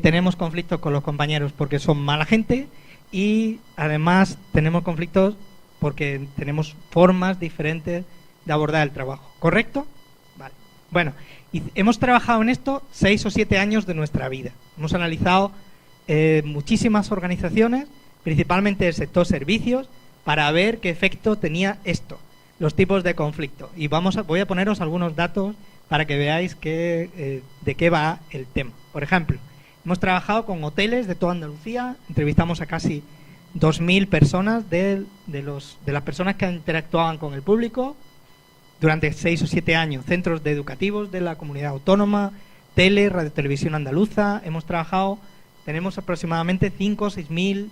tenemos conflictos con los compañeros porque son mala gente y además tenemos conflictos porque tenemos formas diferentes de abordar el trabajo. ¿Correcto? Vale. Bueno, y hemos trabajado en esto 6 o 7 años de nuestra vida. Hemos analizado muchísimas organizaciones, principalmente del sector servicios, para ver qué efecto tenía esto, los tipos de conflicto. Y voy a poneros algunos datos para que veáis de qué va el tema. Por ejemplo, hemos trabajado con hoteles de toda Andalucía, entrevistamos a casi 2.000 personas de las personas que interactuaban con el público durante 6 o 7 años, centros educativos de la comunidad autónoma, tele, radio televisión andaluza. Tenemos aproximadamente 5 o 6.000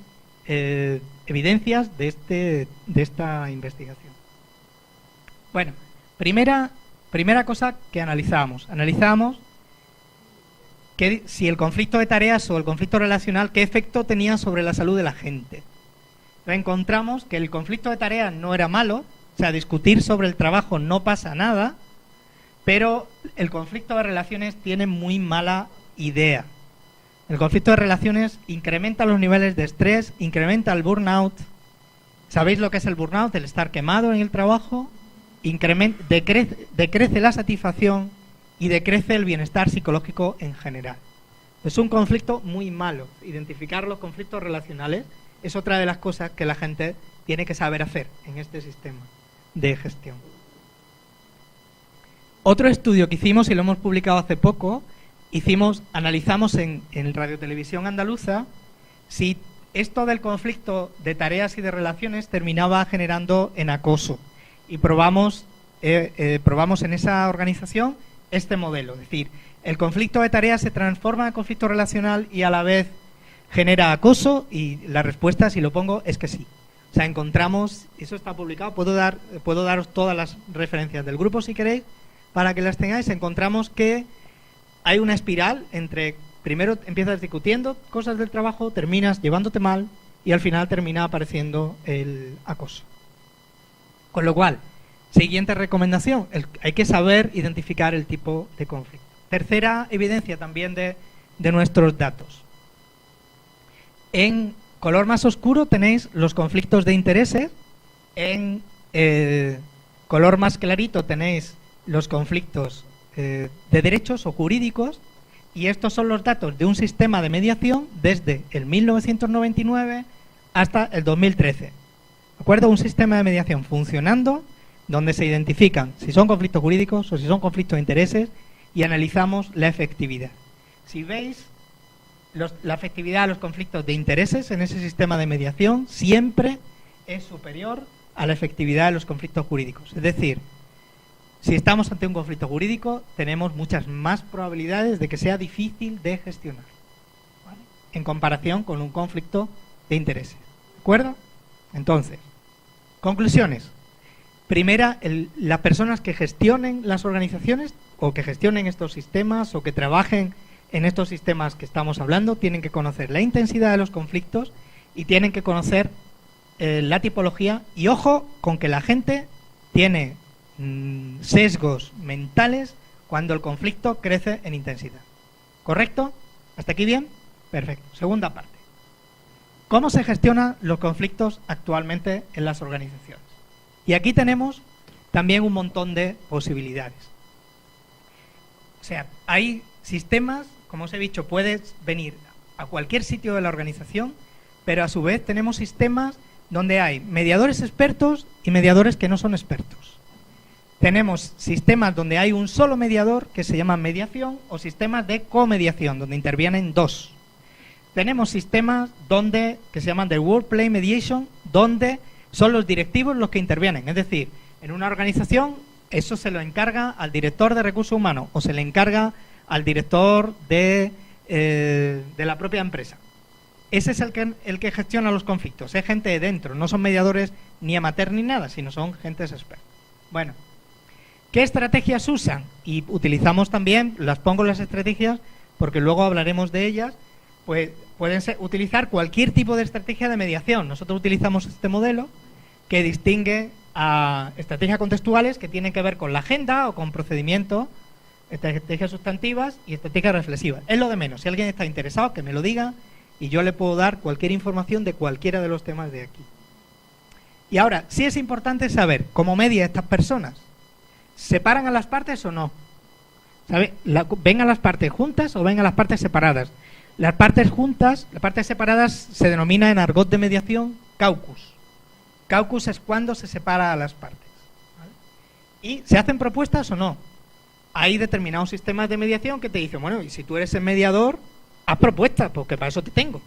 evidencias de esta investigación. Bueno, primera cosa que analizamos que si el conflicto de tareas o el conflicto relacional, qué efecto tenía sobre la salud de la gente. Encontramos que el conflicto de tareas no era malo, o sea, discutir sobre el trabajo no pasa nada, pero el conflicto de relaciones tiene muy mala idea. El conflicto de relaciones incrementa los niveles de estrés, incrementa el burnout. ¿Sabéis lo que es el burnout? El estar quemado en el trabajo. Decrece la satisfacción y decrece el bienestar psicológico en general. Es un conflicto muy malo. Identificar los conflictos relacionales es otra de las cosas que la gente tiene que saber hacer en este sistema de gestión. Otro estudio que hicimos, y lo hemos publicado hace poco, analizamos en Radio Televisión Andaluza si esto del conflicto de tareas y de relaciones terminaba generando en acoso. Y probamos en esa organización este modelo. Es decir, el conflicto de tareas se transforma en conflicto relacional y a la vez genera acoso, y la respuesta, si lo pongo, es que sí. O sea, encontramos, eso está publicado, puedo daros todas las referencias del grupo si queréis, para que las tengáis. Encontramos que hay una espiral entre, primero empiezas discutiendo cosas del trabajo, terminas llevándote mal y al final termina apareciendo el acoso. Con lo cual, siguiente recomendación, hay que saber identificar el tipo de conflicto. Tercera evidencia también de nuestros datos. En color más oscuro tenéis los conflictos de intereses, en color más clarito tenéis los conflictos de derechos o jurídicos, y estos son los datos de un sistema de mediación desde el 1999 hasta el 2013. ¿De acuerdo? Un sistema de mediación funcionando donde se identifican si son conflictos jurídicos o si son conflictos de intereses y analizamos la efectividad. Si veis, la efectividad de los conflictos de intereses en ese sistema de mediación siempre es superior a la efectividad de los conflictos jurídicos. Es decir, si estamos ante un conflicto jurídico, tenemos muchas más probabilidades de que sea difícil de gestionar, ¿vale?, en comparación con un conflicto de intereses. ¿De acuerdo? Entonces, conclusiones. Primera, las personas que gestionen las organizaciones o que gestionen estos sistemas o que trabajen en estos sistemas que estamos hablando tienen que conocer la intensidad de los conflictos y tienen que conocer la tipología, y ojo con que la gente tiene sesgos mentales cuando el conflicto crece en intensidad. ¿Correcto? ¿Hasta aquí bien? Perfecto. Segunda parte. ¿Cómo se gestionan los conflictos actualmente en las organizaciones? Y aquí tenemos también un montón de posibilidades. O sea, hay sistemas, como os he dicho, puedes venir a cualquier sitio de la organización, pero a su vez tenemos sistemas donde hay mediadores expertos y mediadores que no son expertos. Tenemos sistemas donde hay un solo mediador, que se llama mediación, o sistemas de comediación, donde intervienen dos. Tenemos sistemas que se llaman de workplace mediation, donde son los directivos los que intervienen. Es decir, en una organización eso se lo encarga al director de recursos humanos o se le encarga al director de la propia empresa. Ese es el que gestiona los conflictos. Es gente de dentro, no son mediadores ni amateur ni nada, sino son gentes expertas. Bueno, ¿qué estrategias usan? Y utilizamos también, las pongo las estrategias porque luego hablaremos de ellas. Pues pueden utilizar cualquier tipo de estrategia de mediación. Nosotros utilizamos este modelo que distingue a estrategias contextuales que tienen que ver con la agenda o con procedimiento, estrategias sustantivas y estrategias reflexivas. Es lo de menos. Si alguien está interesado, que me lo diga y yo le puedo dar cualquier información de cualquiera de los temas de aquí. Y ahora, sí es importante saber cómo media estas personas. ¿Separan a las partes o no? ¿Sabe? ¿Ven a las partes juntas o ven a las partes separadas? Las partes juntas, las partes separadas se denomina en argot de mediación caucus. Caucus es cuando se separa a las partes, ¿vale? ¿Y se hacen propuestas o no? Hay determinados sistemas de mediación que te dicen, bueno, y si tú eres el mediador, haz propuestas, porque para eso te tengo.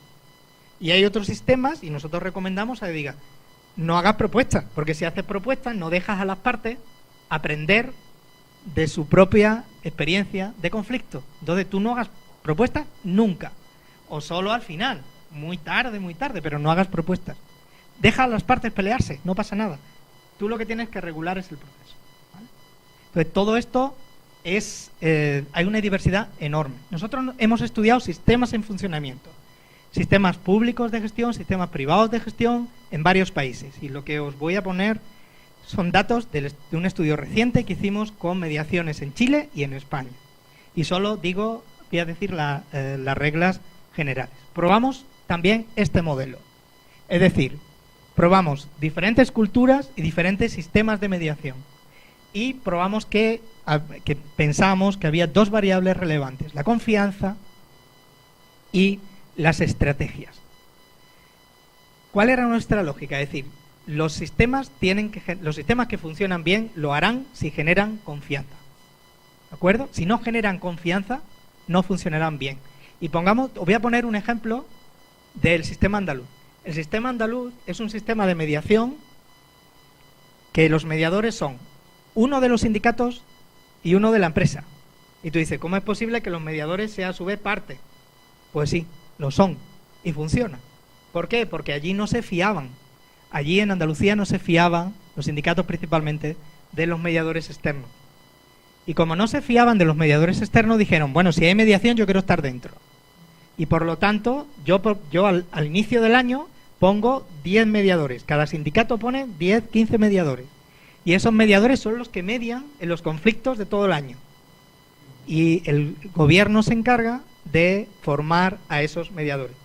Y hay otros sistemas, y nosotros recomendamos a que diga, no hagas propuestas, porque si haces propuestas no dejas a las partes aprender de su propia experiencia de conflicto. Entonces tú no hagas propuestas nunca, o solo al final, muy tarde, pero no hagas propuestas. Deja a las partes pelearse, no pasa nada. Tú lo que tienes que regular es el proceso, ¿vale? Entonces todo esto es, hay una diversidad enorme. Nosotros hemos estudiado sistemas en funcionamiento, sistemas públicos de gestión, sistemas privados de gestión en varios países. Y lo que os voy a poner son datos de un estudio reciente que hicimos con mediaciones en Chile y en España. Y solo voy a decir las reglas generales. Probamos también este modelo. Es decir, probamos diferentes culturas y diferentes sistemas de mediación. Y probamos que pensábamos que había dos variables relevantes: la confianza y las estrategias. ¿Cuál era nuestra lógica? Es decir, los sistemas que funcionan bien lo harán si generan confianza. ¿De acuerdo? Si no generan confianza, no funcionarán bien. Y os voy a poner un ejemplo del sistema andaluz. El sistema andaluz es un sistema de mediación que los mediadores son uno de los sindicatos y uno de la empresa. Y tú dices, ¿cómo es posible que los mediadores sean a su vez parte? Pues sí, lo son y funciona. ¿Por qué? Porque allí no se fiaban. Allí en Andalucía no se fiaban, los sindicatos principalmente, de los mediadores externos. Y como no se fiaban de los mediadores externos, dijeron, bueno, si hay mediación yo quiero estar dentro. Y por lo tanto, yo al inicio del año pongo 10 mediadores. Cada sindicato pone 10, 15 mediadores. Y esos mediadores son los que median en los conflictos de todo el año. Y el gobierno se encarga de formar a esos mediadores.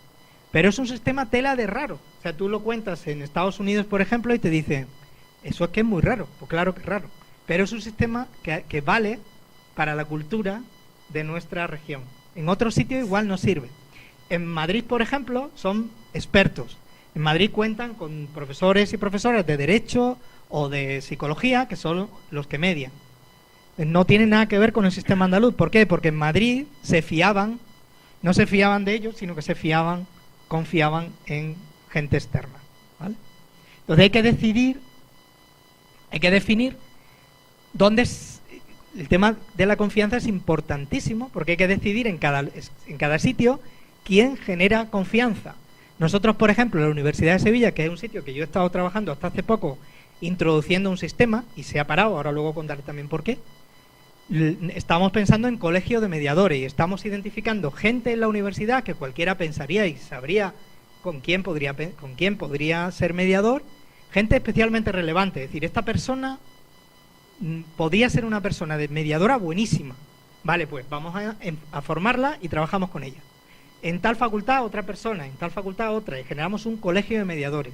Pero es un sistema tela de raro. O sea, tú lo cuentas en Estados Unidos, por ejemplo, y te dicen, eso es que es muy raro. Pues claro que es raro. Pero es un sistema que vale para la cultura de nuestra región. En otros sitios igual no sirve. En Madrid, por ejemplo, son expertos. En Madrid cuentan con profesores y profesoras de Derecho o de Psicología, que son los que median. No tiene nada que ver con el sistema andaluz. ¿Por qué? Porque en Madrid no se fiaban de ellos, sino que confiaban en gente externa, ¿vale? Entonces hay que definir dónde es. El tema de la confianza es importantísimo, porque hay que decidir en cada sitio quién genera confianza. Nosotros, por ejemplo, en la Universidad de Sevilla, que es un sitio que yo he estado trabajando hasta hace poco, introduciendo un sistema, y se ha parado, ahora luego contaré también por qué, estamos pensando en colegio de mediadores y estamos identificando gente en la universidad que cualquiera pensaría y sabría con quién podría ser mediador, gente especialmente relevante. Es decir, esta persona podría ser una persona de mediadora buenísima. Vale, pues vamos a formarla y trabajamos con ella. En tal facultad otra persona, en tal facultad otra, y generamos un colegio de mediadores.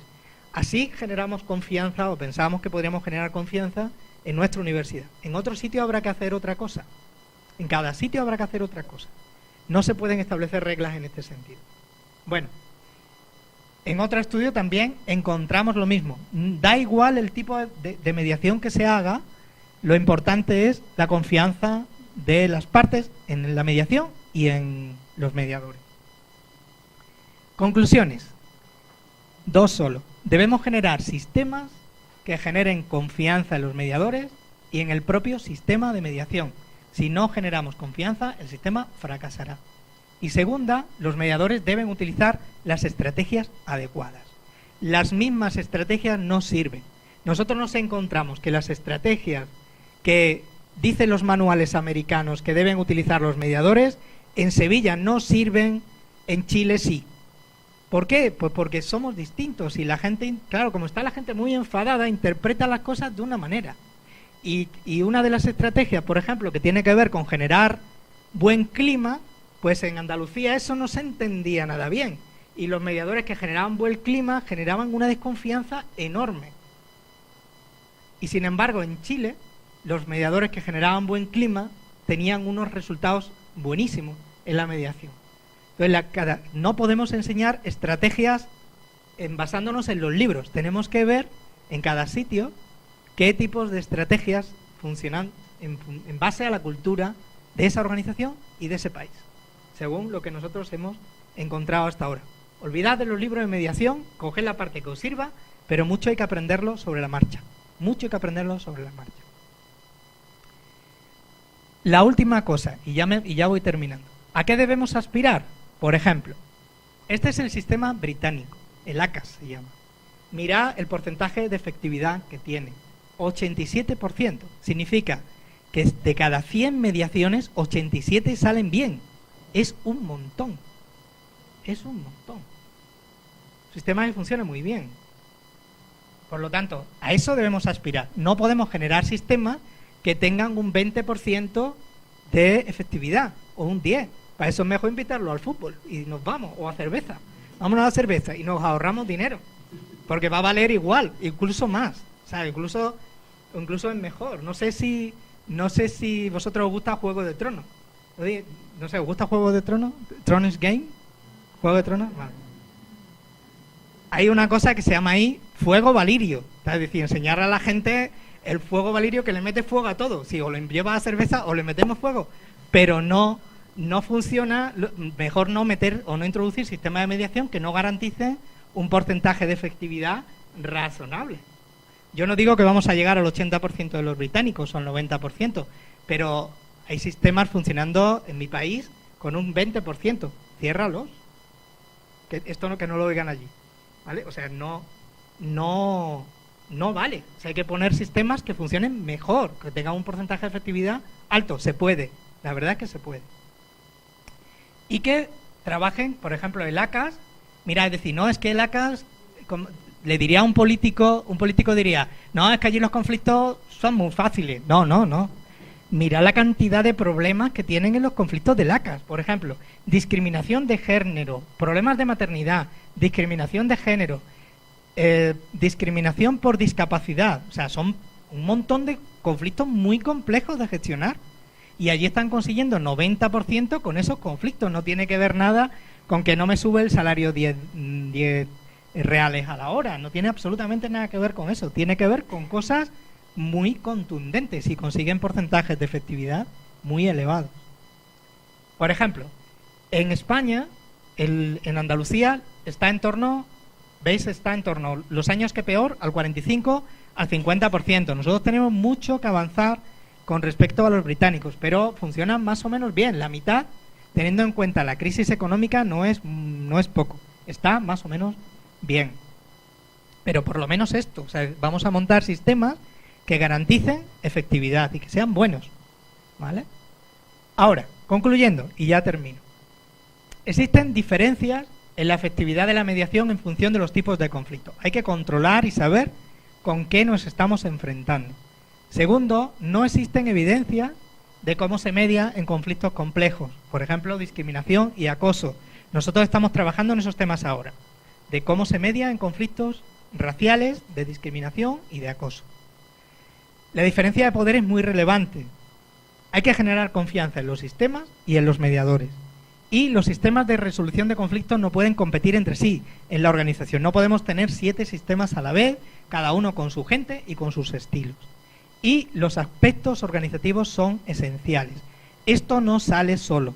Así generamos confianza, o pensábamos que podríamos generar confianza en nuestra universidad. En otro sitio habrá que hacer otra cosa. En cada sitio habrá que hacer otra cosa. No se pueden establecer reglas en este sentido. Bueno, en otro estudio también encontramos lo mismo. Da igual el tipo de mediación que se haga, lo importante es la confianza de las partes en la mediación y en los mediadores. Conclusiones. 2 solo. Debemos generar sistemas que generen confianza en los mediadores y en el propio sistema de mediación. Si no generamos confianza, el sistema fracasará. Y segunda, los mediadores deben utilizar las estrategias adecuadas. Las mismas estrategias no sirven. Nosotros nos encontramos que las estrategias que dicen los manuales americanos que deben utilizar los mediadores, en Sevilla no sirven, en Chile sí. ¿Por qué? Pues porque somos distintos y la gente, claro, como está la gente muy enfadada, interpreta las cosas de una manera. Y una de las estrategias, por ejemplo, que tiene que ver con generar buen clima, pues en Andalucía eso no se entendía nada bien. Y los mediadores que generaban buen clima generaban una desconfianza enorme. Y sin embargo, en Chile, los mediadores que generaban buen clima tenían unos resultados buenísimos en la mediación. Entonces, no podemos enseñar estrategias basándonos en los libros. Tenemos que ver en cada sitio qué tipos de estrategias funcionan en base a la cultura de esa organización y de ese país, según lo que nosotros hemos encontrado hasta ahora. Olvidad de los libros de mediación, coged la parte que os sirva, pero mucho hay que aprenderlo sobre la marcha. Mucho hay que aprenderlo sobre la marcha. La última cosa, y ya voy terminando. ¿A qué debemos aspirar? Por ejemplo, este es el sistema británico, el ACAS se llama. Mirad el porcentaje de efectividad que tiene. 87%. Significa que de cada 100 mediaciones, 87 salen bien. Es un montón. Es un montón. Sistema que funciona muy bien. Por lo tanto, a eso debemos aspirar. No podemos generar sistemas que tengan un 20% de efectividad o un 10%. Para eso es mejor invitarlo al fútbol y nos vamos, o a cerveza. Vámonos a cerveza y nos ahorramos dinero. Porque va a valer igual, incluso más. O sea, incluso es mejor. No sé si vosotros os gusta Juego de Tronos. No sé, ¿os gusta Juego de Tronos? ¿Thrones Game? ¿Juego de Tronos? Vale. Hay una cosa que se llama ahí fuego valirio. Es decir, enseñar a la gente el fuego valirio, que le mete fuego a todo. Si o le lleva a cerveza o le metemos fuego. Pero no funciona, mejor no meter o no introducir sistemas de mediación que no garanticen un porcentaje de efectividad razonable. Yo no digo que vamos a llegar al 80% de los británicos o al 90%, pero hay sistemas funcionando en mi país con un 20%. Ciérralos. Que no lo oigan allí. ¿Vale? O sea, no vale. O sea, hay que poner sistemas que funcionen mejor, que tengan un porcentaje de efectividad alto. Se puede. La verdad es que se puede. Y que trabajen, por ejemplo, el ACAS. Mira, es decir, no, es que el ACAS, le diría a un político diría, no, es que allí los conflictos son muy fáciles. No. Mira la cantidad de problemas que tienen en los conflictos del ACAS. Por ejemplo, discriminación de género, problemas de maternidad, discriminación de género, discriminación por discapacidad. O sea, son un montón de conflictos muy complejos de gestionar. Y allí están consiguiendo 90% con esos conflictos. No tiene que ver nada con que no me sube el salario 10 reales a la hora. No tiene absolutamente nada que ver con eso. Tiene que ver con cosas muy contundentes y consiguen porcentajes de efectividad muy elevados. Por ejemplo, en España, en Andalucía, está en torno, los años que peor, al 45, al 50%. Nosotros tenemos mucho que avanzar con respecto a los británicos, pero funcionan más o menos bien. La mitad, teniendo en cuenta la crisis económica, no es poco. Está más o menos bien. Pero por lo menos esto, o sea, vamos a montar sistemas que garanticen efectividad y que sean buenos. ¿Vale? Ahora, concluyendo, y ya termino. Existen diferencias en la efectividad de la mediación en función de los tipos de conflicto. Hay que controlar y saber con qué nos estamos enfrentando. Segundo, no existen evidencias de cómo se media en conflictos complejos. Por ejemplo, discriminación y acoso. Nosotros estamos trabajando en esos temas ahora. De cómo se media en conflictos raciales, de discriminación y de acoso. La diferencia de poder es muy relevante. Hay que generar confianza en los sistemas y en los mediadores. Y los sistemas de resolución de conflictos no pueden competir entre sí en la organización. No podemos tener 7 sistemas a la vez, cada uno con su gente y con sus estilos. Y los aspectos organizativos son esenciales. Esto no sale solo,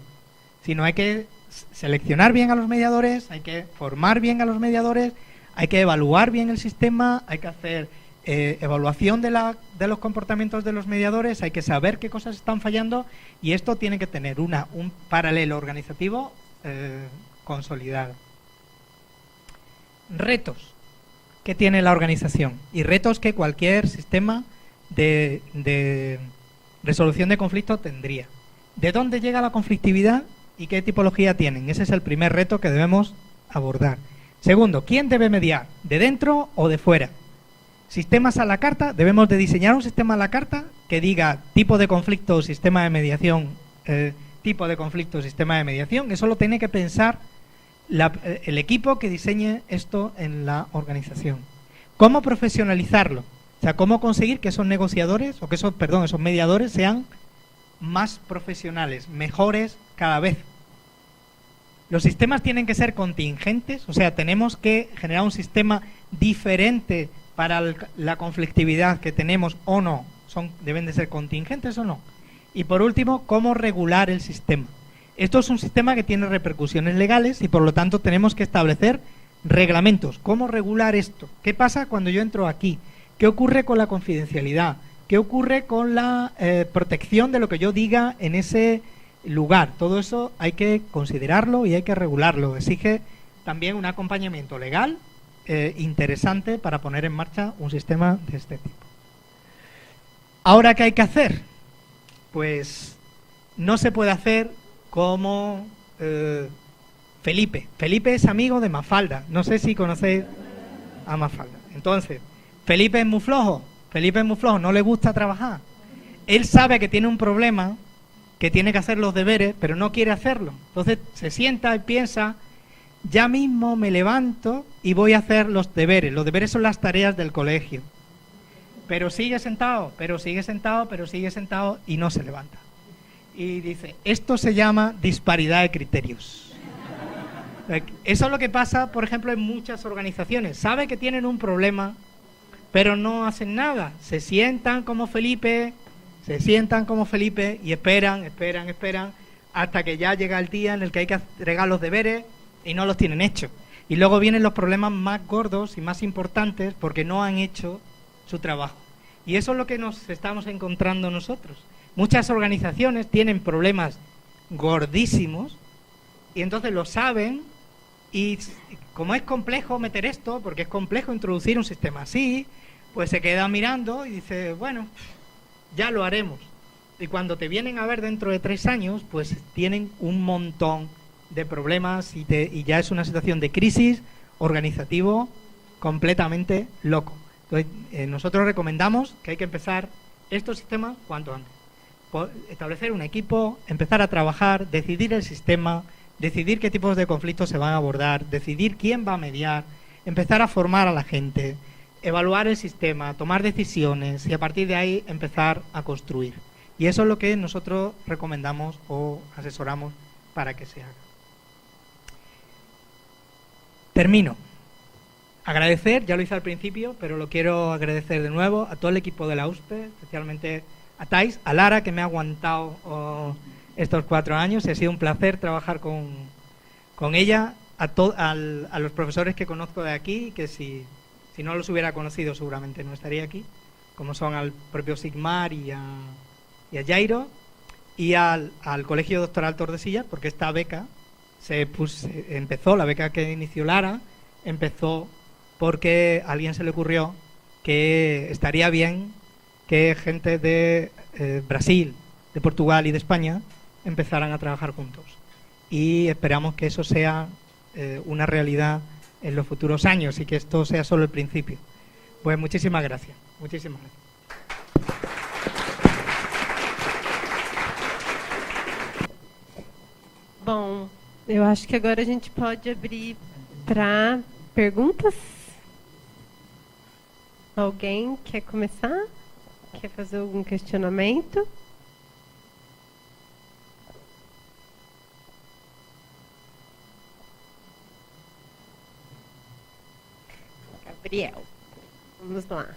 sino hay que seleccionar bien a los mediadores, hay que formar bien a los mediadores, hay que evaluar bien el sistema, hay que hacer evaluación de los comportamientos de los mediadores, hay que saber qué cosas están fallando y esto tiene que tener un paralelo organizativo consolidado. Retos que tiene la organización y retos que cualquier sistema de resolución de conflictos tendría. ¿De dónde llega la conflictividad y qué tipología tienen? Ese es el primer reto que debemos abordar. Segundo, ¿quién debe mediar? ¿De dentro o de fuera? Sistemas a la carta, debemos de diseñar un sistema a la carta que diga tipo de conflicto, sistema de mediación, tipo de conflicto, sistema de mediación. Eso lo tiene que pensar el equipo que diseñe esto en la organización. ¿Cómo profesionalizarlo? O sea, ¿cómo conseguir que esos negociadores, o que esos mediadores sean más profesionales, mejores cada vez? Los sistemas tienen que ser contingentes, o sea, tenemos que generar un sistema diferente para la conflictividad que tenemos o no. ¿Deben de ser contingentes o no? Y por último, ¿cómo regular el sistema? Esto es un sistema que tiene repercusiones legales y por lo tanto tenemos que establecer reglamentos. ¿Cómo regular esto? ¿Qué pasa cuando yo entro aquí? ¿Qué ocurre con la confidencialidad? ¿Qué ocurre con la protección de lo que yo diga en ese lugar? Todo eso hay que considerarlo y hay que regularlo. Exige también un acompañamiento legal interesante para poner en marcha un sistema de este tipo. ¿Ahora qué hay que hacer? Pues no se puede hacer como Felipe. Felipe es amigo de Mafalda. No sé si conocéis a Mafalda. Entonces, Felipe es muy flojo. Felipe es muy flojo, no le gusta trabajar. Él sabe que tiene un problema, que tiene que hacer los deberes, pero no quiere hacerlo. Entonces se sienta y piensa, ya mismo me levanto y voy a hacer los deberes. Los deberes son las tareas del colegio. Pero sigue sentado, pero sigue sentado, pero sigue sentado y no se levanta. Y dice, esto se llama disparidad de criterios. Eso es lo que pasa, por ejemplo, en muchas organizaciones. Sabe que tienen un problema, pero no hacen nada. Se sientan como Felipe y esperan hasta que ya llega el día en el que hay que entregar los deberes y no los tienen hechos. Y luego vienen los problemas más gordos y más importantes porque no han hecho su trabajo. Y eso es lo que nos estamos encontrando nosotros. Muchas organizaciones tienen problemas gordísimos y entonces lo saben y como es complejo meter esto, porque es complejo introducir un sistema así, pues se queda mirando y dice, bueno, ya lo haremos. Y cuando te vienen a ver dentro de 3 años, pues tienen un montón de problemas y ya es una situación de crisis organizativo completamente loco. Entonces, nosotros recomendamos que hay que empezar estos sistemas cuanto antes. Establecer un equipo, empezar a trabajar, decidir el sistema, decidir qué tipos de conflictos se van a abordar, decidir quién va a mediar, empezar a formar a la gente, evaluar el sistema, tomar decisiones y a partir de ahí empezar a construir. Y eso es lo que nosotros recomendamos o asesoramos para que se haga. Termino. Agradecer, ya lo hice al principio, pero lo quiero agradecer de nuevo a todo el equipo de la USPE, especialmente a Thais, a Lara, que me ha aguantado estos 4 años. Ha sido un placer trabajar con ella, a los profesores que conozco de aquí, que si no los hubiera conocido seguramente no estaría aquí, como son al propio Sigmar y a Jairo, y al Colegio Doctoral Tordesillas, porque esta beca empezó, la beca que inició Lara, empezó porque a alguien se le ocurrió que estaría bien que gente de Brasil, de Portugal y de España empezaran a trabajar juntos. Y esperamos que eso sea una realidad en los futuros años y que esto sea solo el principio. Pues muchísimas gracias. Muchísimas gracias. Bom, eu acho que agora a gente pode abrir para perguntas. Alguém quer começar? Quer fazer algum questionamento? Gabriel, vamos lá.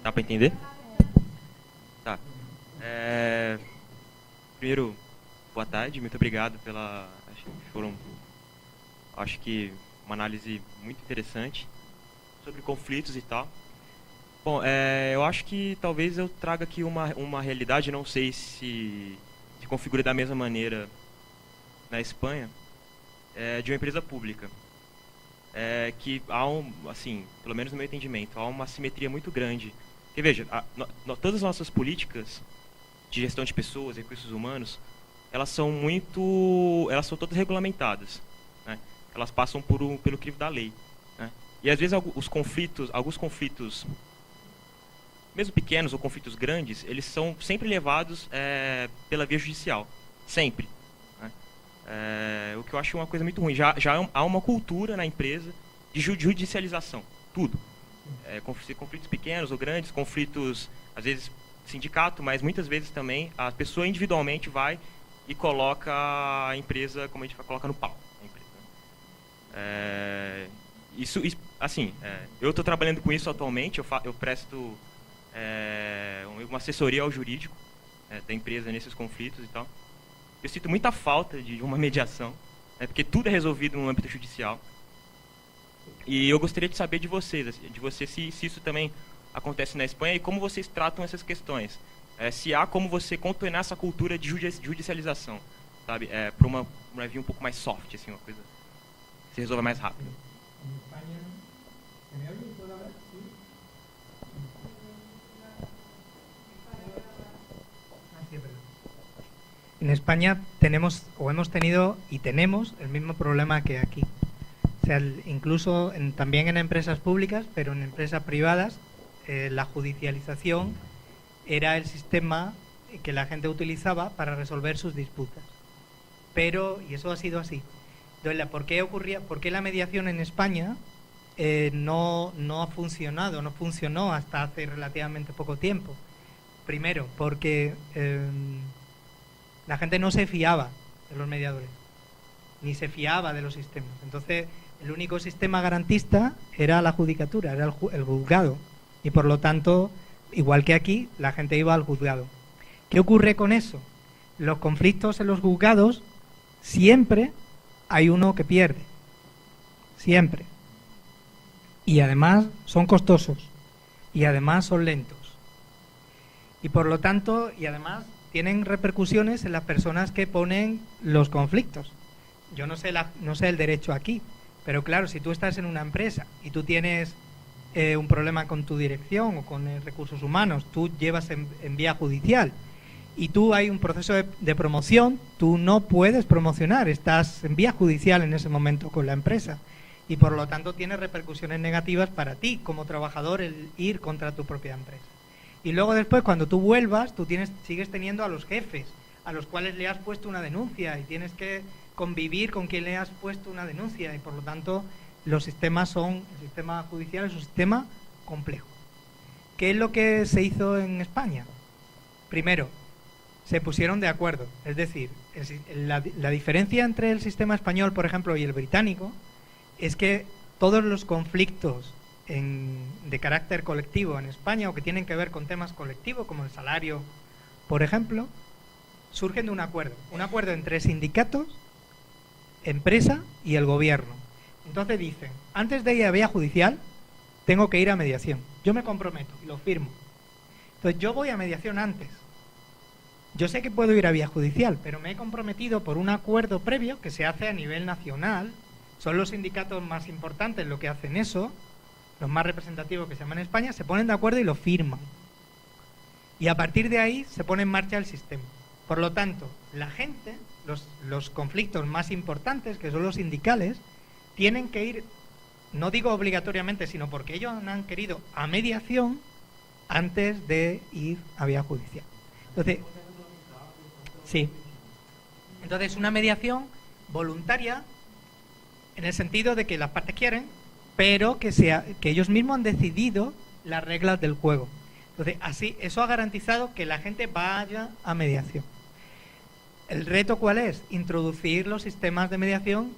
Dá para entender? Tá. Primeiro, boa tarde, muito obrigado pela... Acho que uma análise muito interessante sobre conflitos e tal. Bom, eu acho que talvez eu traga aqui uma realidade, não sei se configura da mesma maneira na Espanha, de uma empresa pública. Que há assim, pelo menos no meu entendimento, há uma assimetria muito grande. Porque veja, todas as nossas políticas de gestão de pessoas, recursos humanos, elas são todas regulamentadas, né? Elas passam pelo crivo da lei, né? E às vezes alguns conflitos, mesmo pequenos ou conflitos grandes, eles são sempre levados pela via judicial, sempre, né? O que eu acho uma coisa muito ruim. Já há uma cultura na empresa de judicialização, tudo. Conflitos pequenos ou grandes, conflitos, às vezes sindicato, mas muitas vezes também a pessoa individualmente vai e coloca a empresa, como a gente coloca no pau. Assim, eu estou trabalhando com isso atualmente, eu presto uma assessoria ao jurídico da empresa nesses conflitos e tal. Eu sinto muita falta de uma mediação, porque tudo é resolvido no âmbito judicial. E eu gostaria de saber de vocês, se isso também acontece na Espanha e como vocês tratam essas questões. Se há como você contornar essa cultura de judicialização, sabe? Para uma via um pouco mais soft, assim, uma coisa que se resolva mais rápido. En España tenemos o hemos tenido y tenemos el mismo problema que aquí. O sea, incluso también en empresas públicas, pero en empresas privadas, la judicialización era el sistema que la gente utilizaba para resolver sus disputas. Pero, y eso ha sido así. Entonces, ¿por qué la mediación en España no ha funcionado, no funcionó hasta hace relativamente poco tiempo? Primero, porque la gente no se fiaba de los mediadores, ni se fiaba de los sistemas. Entonces, el único sistema garantista era la judicatura, era el juzgado. Y por lo tanto, igual que aquí, la gente iba al juzgado. ¿Qué ocurre con eso? Los conflictos en los juzgados, siempre hay uno que pierde. Siempre. Y además son costosos. Y además son lentos. Y por lo tanto, y además tienen repercusiones en las personas que ponen los conflictos. Yo no sé el derecho aquí, pero claro, si tú estás en una empresa y tú tienes un problema con tu dirección o con recursos humanos, tú llevas en vía judicial y tú hay un proceso de promoción, tú no puedes promocionar, estás en vía judicial en ese momento con la empresa y por lo tanto tiene repercusiones negativas para ti como trabajador el ir contra tu propia empresa. Y luego después, cuando tú vuelvas, tú sigues teniendo a los jefes, a los cuales le has puesto una denuncia y tienes que convivir con quien le has puesto una denuncia y por lo tanto el sistema judicial es un sistema complejo. ¿Qué es lo que se hizo en España? Primero, se pusieron de acuerdo, es decir, la diferencia entre el sistema español, por ejemplo, y el británico es que todos los conflictos de carácter colectivo en España o que tienen que ver con temas colectivos como el salario, por ejemplo, surgen de un acuerdo entre sindicatos, empresa y el gobierno. Entonces dicen, antes de ir a vía judicial tengo que ir a mediación, yo me comprometo y lo firmo. Entonces yo voy a mediación antes. Yo sé que puedo ir a vía judicial, pero me he comprometido por un acuerdo previo que se hace a nivel nacional. Son los sindicatos más importantes los que hacen eso, los más representativos que se llaman en España, se ponen de acuerdo y lo firman. Y a partir de ahí se pone en marcha el sistema. Por lo tanto, la gente, los conflictos más importantes, que son los sindicales, tienen que ir, no digo obligatoriamente, sino porque ellos han querido a mediación antes de ir a vía judicial. Entonces, sí. Entonces, una mediación voluntaria en el sentido de que las partes quieren, pero que ellos mismos han decidido las reglas del juego. Entonces, así, eso ha garantizado que la gente vaya a mediación. ¿El reto cuál es? Introducir los sistemas de mediación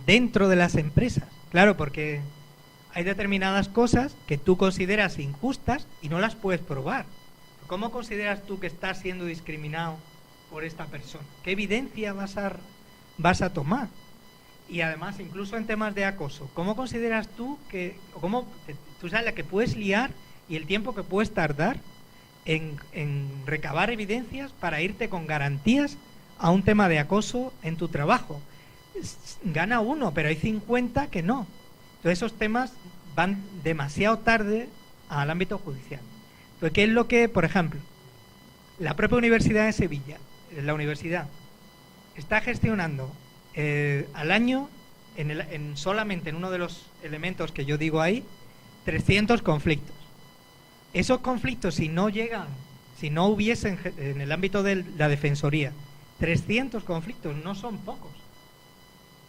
dentro de las empresas. Claro, porque hay determinadas cosas que tú consideras injustas y no las puedes probar. ¿Cómo consideras tú que estás siendo discriminado por esta persona? ¿Qué evidencia vas a tomar? Y además, incluso en temas de acoso, ¿cómo consideras tú tú sabes la que puedes liar y el tiempo que puedes tardar en recabar evidencias para irte con garantías a un tema de acoso en tu trabajo? Gana uno, pero hay 50 que no. Entonces esos temas van demasiado tarde al ámbito judicial. Entonces, ¿qué es lo que, por ejemplo, la propia Universidad de Sevilla, la universidad, está gestionando al año, solamente en uno de los elementos que yo digo ahí, 300 conflictos. Esos conflictos, si no hubiesen en el ámbito de la defensoría, 300 conflictos no son pocos.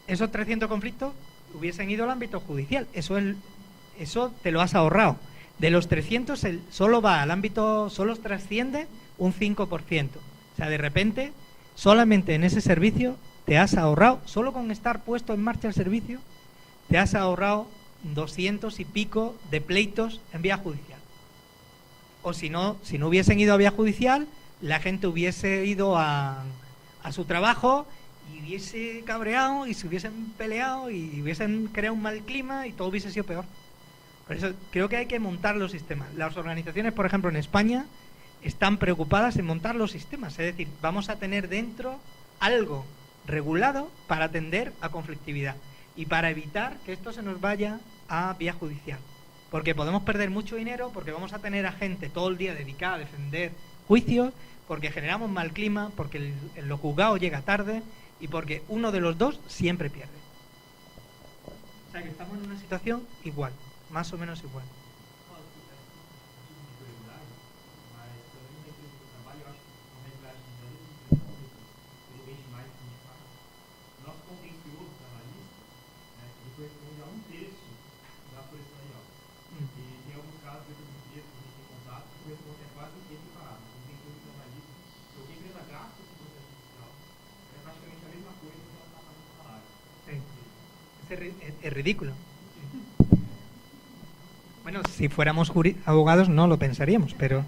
Esos 300 conflictos hubiesen ido al ámbito judicial. Eso te lo has ahorrado. De los 300, solo trasciende un 5%. O sea, de repente, solamente en ese servicio te has ahorrado, solo con estar puesto en marcha el servicio, te has ahorrado 200 y pico de pleitos en vía judicial. o si no hubiesen ido a vía judicial, la gente hubiese ido a su trabajo y hubiese cabreado y se hubiesen peleado y hubiesen creado un mal clima y todo hubiese sido peor. Por eso creo que hay que montar los sistemas. Las organizaciones, por ejemplo, en España, están preocupadas en montar los sistemas. Es decir, vamos a tener dentro algo regulado para atender a conflictividad y para evitar que esto se nos vaya a vía judicial. Porque podemos perder mucho dinero, porque vamos a tener a gente todo el día dedicada a defender juicios, porque generamos mal clima, porque lo juzgado llega tarde y porque uno de los dos siempre pierde. O sea que estamos en una situación igual, más o menos igual. Es ridículo. Bueno, si fuéramos abogados no lo pensaríamos, pero...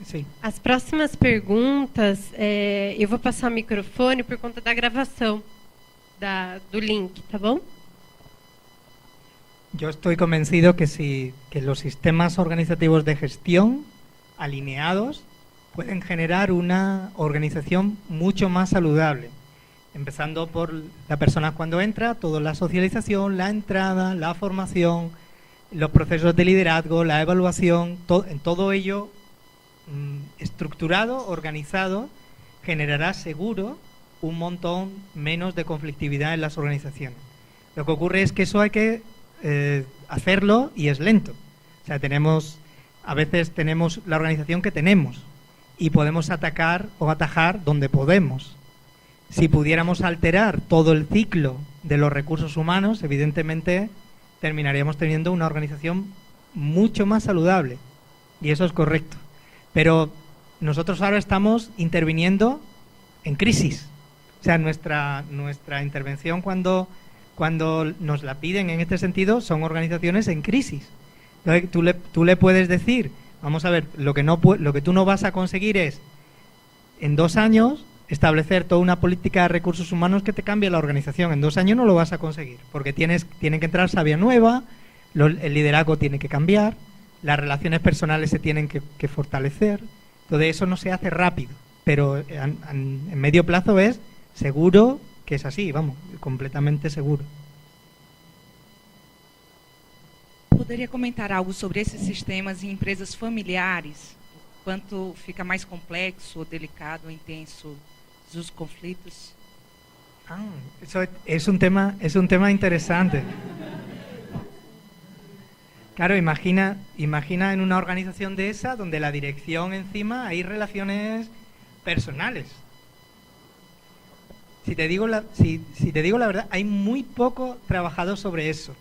Sim. As próximas perguntas, eu vou passar o microfone por conta da gravação do link, ¿tá bom? Yo estoy convencido que los sistemas organizativos de gestión alineados pueden generar una organización mucho más saludable, empezando por la persona cuando entra, toda la socialización, la entrada, la formación, los procesos de liderazgo, la evaluación, en todo ello estructurado, organizado, generará seguro un montón menos de conflictividad en las organizaciones. Lo que ocurre es que eso hay que hacerlo y es lento. O sea, a veces tenemos la organización que tenemos y podemos atacar o atajar donde podemos. Si pudiéramos alterar todo el ciclo de los recursos humanos, evidentemente terminaríamos teniendo una organización mucho más saludable, y eso es correcto. Pero nosotros ahora estamos interviniendo en crisis. O sea, nuestra intervención cuando nos la piden en este sentido son organizaciones en crisis. Entonces, tú le puedes decir, vamos a ver, lo que tú no vas a conseguir es en 2 años establecer toda una política de recursos humanos que te cambie la organización. En 2 años no lo vas a conseguir, porque tiene que entrar savia nueva, el liderazgo tiene que cambiar, las relaciones personales se tienen que fortalecer. Todo eso no se hace rápido, pero en medio plazo es seguro que es así, vamos, completamente seguro. Poderia comentar algo sobre esses sistemas em empresas familiares? Quanto fica mais complexo, ou delicado, ou intenso os conflitos? Eso es un tema interesante. Claro, imagina en una organización de esa donde la dirección encima hay relaciones personales. Si te digo la verdad, hay muy poco trabajado sobre eso.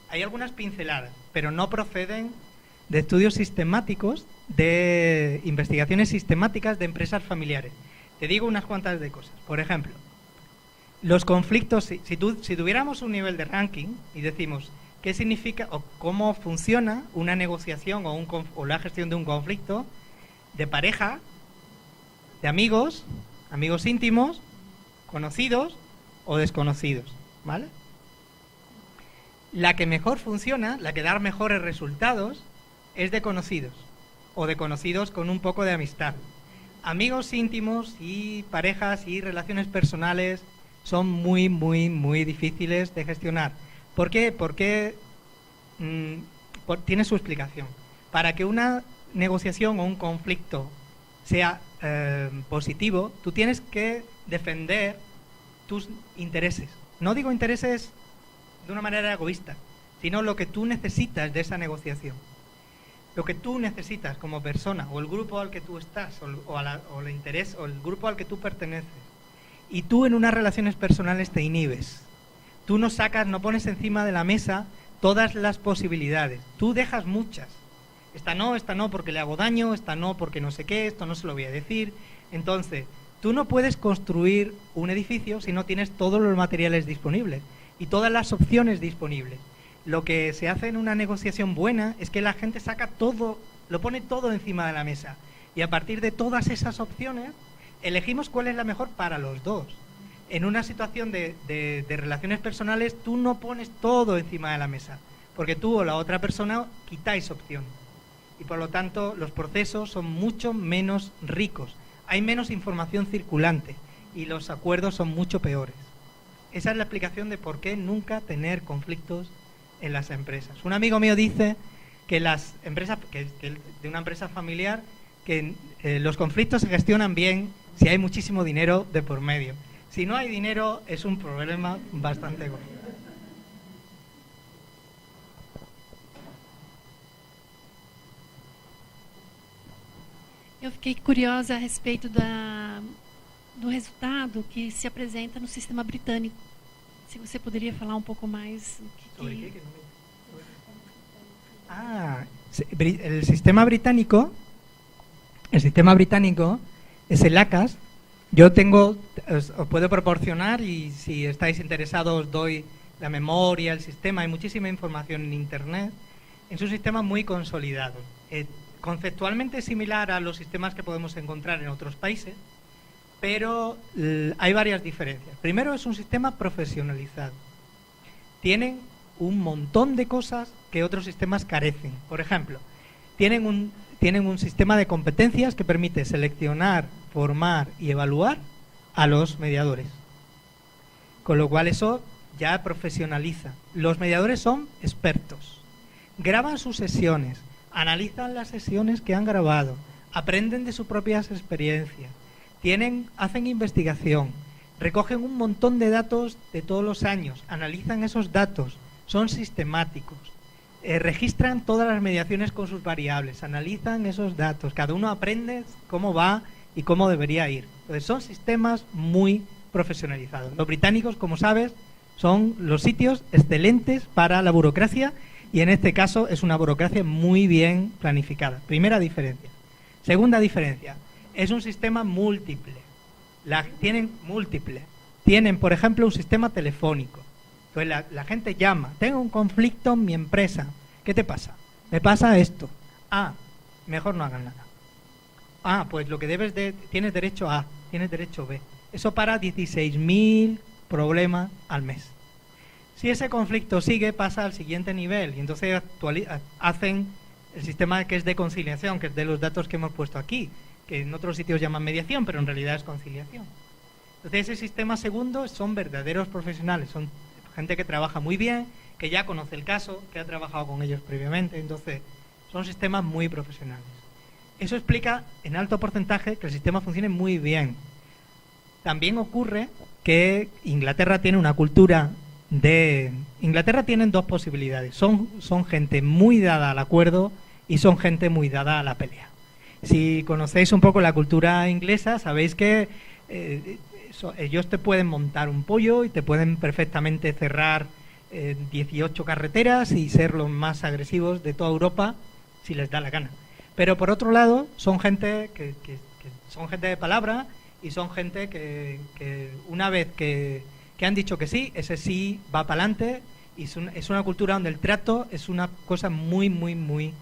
Hay algunas pinceladas, pero no proceden de estudios sistemáticos, de investigaciones sistemáticas de empresas familiares. Te digo unas cuantas de cosas. Por ejemplo, los conflictos, si tuviéramos un nivel de ranking y decimos qué significa o cómo funciona una negociación o la gestión de un conflicto de pareja, de amigos, amigos íntimos, conocidos o desconocidos, ¿vale? La que mejor funciona, la que da mejores resultados, es de conocidos o de conocidos con un poco de amistad. Amigos íntimos y parejas y relaciones personales son muy, muy, muy difíciles de gestionar. ¿Por qué? Porque tiene su explicación. Para que una negociación o un conflicto sea positivo, tú tienes que defender tus intereses. No digo intereses de una manera egoísta, sino lo que tú necesitas de esa negociación. Lo que tú necesitas como persona, o el grupo al que tú estás, o el interés, o el grupo al que tú perteneces. Y tú en unas relaciones personales te inhibes. Tú no pones encima de la mesa todas las posibilidades. Tú dejas muchas. Esta no porque le hago daño, esta no porque no sé qué, esto no se lo voy a decir. Entonces, tú no puedes construir un edificio si no tienes todos los materiales disponibles y todas las opciones disponibles. Lo que se hace en una negociación buena es que la gente saca todo, lo pone todo encima de la mesa. Y a partir de todas esas opciones, elegimos cuál es la mejor para los dos. En una situación de relaciones personales, tú no pones todo encima de la mesa, porque tú o la otra persona quitáis opciones. Y por lo tanto, los procesos son mucho menos ricos. Hay menos información circulante y los acuerdos son mucho peores. Esa es la explicación de por qué nunca tener conflictos en las empresas. Un amigo mío dice que las empresas, que de una empresa familiar, que los conflictos se gestionan bien si hay muchísimo dinero de por medio. Si no hay dinero, es un problema bastante gordo. Eu fiquei curiosa a respeito do resultado que se apresenta no sistema britânico. Se você poderia falar um pouco mais ¿Sobre qué? El sistema británico es el ACAS. Yo os puedo proporcionar, y si estáis interesados os doy la memoria, el sistema. Hay muchísima información en Internet. Es un sistema muy consolidado. Conceptualmente similar a los sistemas que podemos encontrar en otros países, pero hay varias diferencias. Primero, es un sistema profesionalizado. Tienen un montón de cosas que otros sistemas carecen. Por ejemplo, tienen un sistema de competencias que permite seleccionar, formar y evaluar a los mediadores. Con lo cual eso ya profesionaliza. Los mediadores son expertos. Graban sus sesiones, analizan las sesiones que han grabado, aprenden de sus propias experiencias, hacen investigación, recogen un montón de datos de todos los años, analizan esos datos, son sistemáticos, registran todas las mediaciones con sus variables, analizan esos datos, cada uno aprende cómo va y cómo debería ir. Entonces son sistemas muy profesionalizados. Los británicos, como sabes, son los sitios excelentes para la burocracia, y en este caso es una burocracia muy bien planificada. Primera diferencia. Segunda diferencia, es un sistema múltiple. Tienen, por ejemplo, un sistema telefónico. Entonces la gente llama, tengo un conflicto en mi empresa. ¿Qué te pasa? Me pasa esto. Mejor no hagan nada. Pues lo que tienes derecho a, tienes derecho B. Eso para 16.000 problemas al mes. Si ese conflicto sigue, pasa al siguiente nivel y entonces hacen el sistema que es de conciliación, que es de los datos que hemos puesto aquí, que en otros sitios llaman mediación, pero en realidad es conciliación. Entonces ese sistema segundo son verdaderos profesionales, son gente que trabaja muy bien, que ya conoce el caso, que ha trabajado con ellos previamente, entonces son sistemas muy profesionales. Eso explica en alto porcentaje que el sistema funcione muy bien. También ocurre que Inglaterra tiene una cultura Inglaterra tienen dos posibilidades. Son gente muy dada al acuerdo y son gente muy dada a la pelea. Si conocéis un poco la cultura inglesa, sabéis que ellos te pueden montar un pollo y te pueden perfectamente cerrar 18 carreteras y ser los más agresivos de toda Europa si les da la gana. Pero por otro lado, son gente que son gente de palabra y son gente que una vez que han dicho que sí, ese sí va para adelante, y es una cultura donde el trato es una cosa muy, muy, muy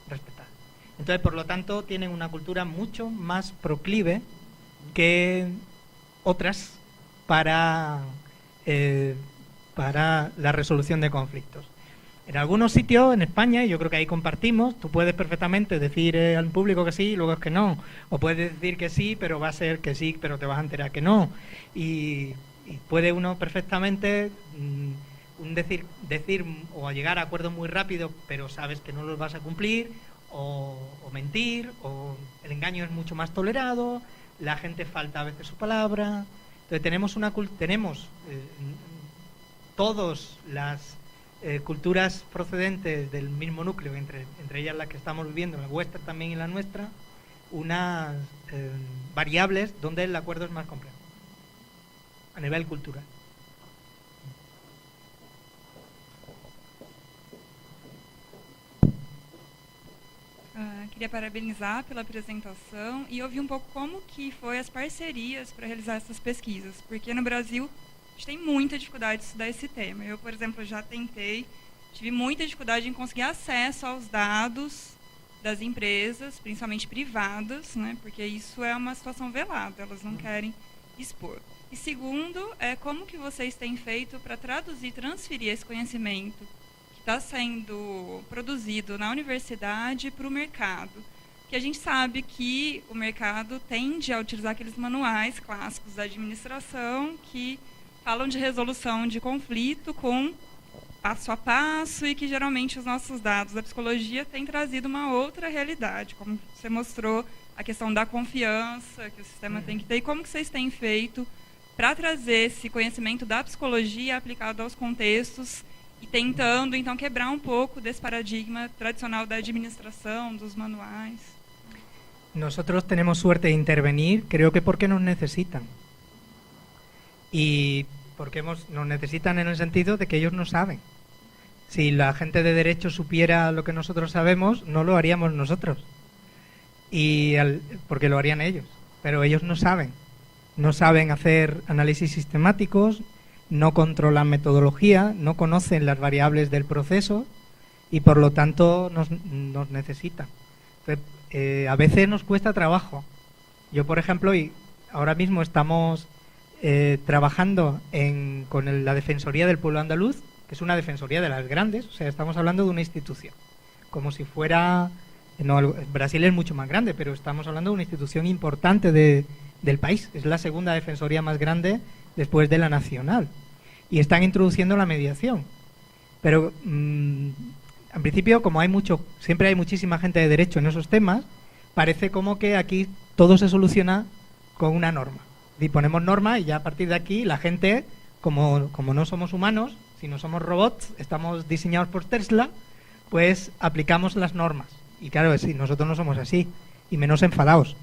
respetada. Entonces, por lo tanto, tienen una cultura mucho más proclive que otras para la resolución de conflictos. En algunos sitios en España, y yo creo que ahí compartimos, tú puedes perfectamente decir al público que sí y luego es que no, o puedes decir que sí, pero va a ser que sí, pero te vas a enterar que no, y puede uno perfectamente decir o llegar a acuerdos muy rápido, pero sabes que no los vas a cumplir, o mentir, o el engaño es mucho más tolerado, la gente falta a veces su palabra. Entonces tenemos todas las culturas procedentes del mismo núcleo, entre ellas las que estamos viviendo, la vuestra también y la nuestra, unas variables donde el acuerdo es más complejo a nivel cultural. Queria parabenizar pela apresentação e ouvir um pouco como que foi as parcerias para realizar essas pesquisas, porque no Brasil a gente tem muita dificuldade de estudar esse tema. Eu, por exemplo, já tentei, tive muita dificuldade em conseguir acesso aos dados das empresas, principalmente privadas, né, porque isso é uma situação velada, elas não querem expor. E segundo, como que vocês têm feito para traduzir, transferir esse conhecimento que está sendo produzido na universidade para o mercado? Porque a gente sabe que o mercado tende a utilizar aqueles manuais clássicos da administração que falam de resolução de conflito com passo a passo e que geralmente os nossos dados da psicologia têm trazido uma outra realidade, como você mostrou, a questão da confiança que o sistema tem que ter. E como que vocês têm feito para trazer esse conhecimento da psicologia aplicado aos contextos e tentando, então, quebrar um pouco desse paradigma tradicional da administração, dos manuais? Nosotros tenemos suerte de intervenir, creo que porque nos necesitan. Y porque nos necesitan en el sentido de que ellos no saben. Si la gente de derecho supiera lo que nosotros sabemos, no lo haríamos nosotros. Porque lo harían ellos. Pero ellos no saben. No saben hacer análisis sistemáticos, no controlan metodología, no conocen las variables del proceso y por lo tanto nos necesitan. Entonces, a veces nos cuesta trabajo. Yo, por ejemplo, y ahora mismo estamos trabajando con la Defensoría del Pueblo Andaluz, que es una defensoría de las grandes, o sea, estamos hablando de una institución, como si fuera, no, Brasil es mucho más grande, pero estamos hablando de una institución importante del país, es la segunda defensoría más grande después de la nacional, y están introduciendo la mediación, pero en principio, como siempre hay muchísima gente de derecho en esos temas, parece como que aquí todo se soluciona con una norma. Y ponemos norma y ya a partir de aquí la gente, como no somos humanos, sino somos robots, estamos diseñados por Tesla, pues aplicamos las normas. Y claro, sí, nosotros no somos así, y menos enfadados.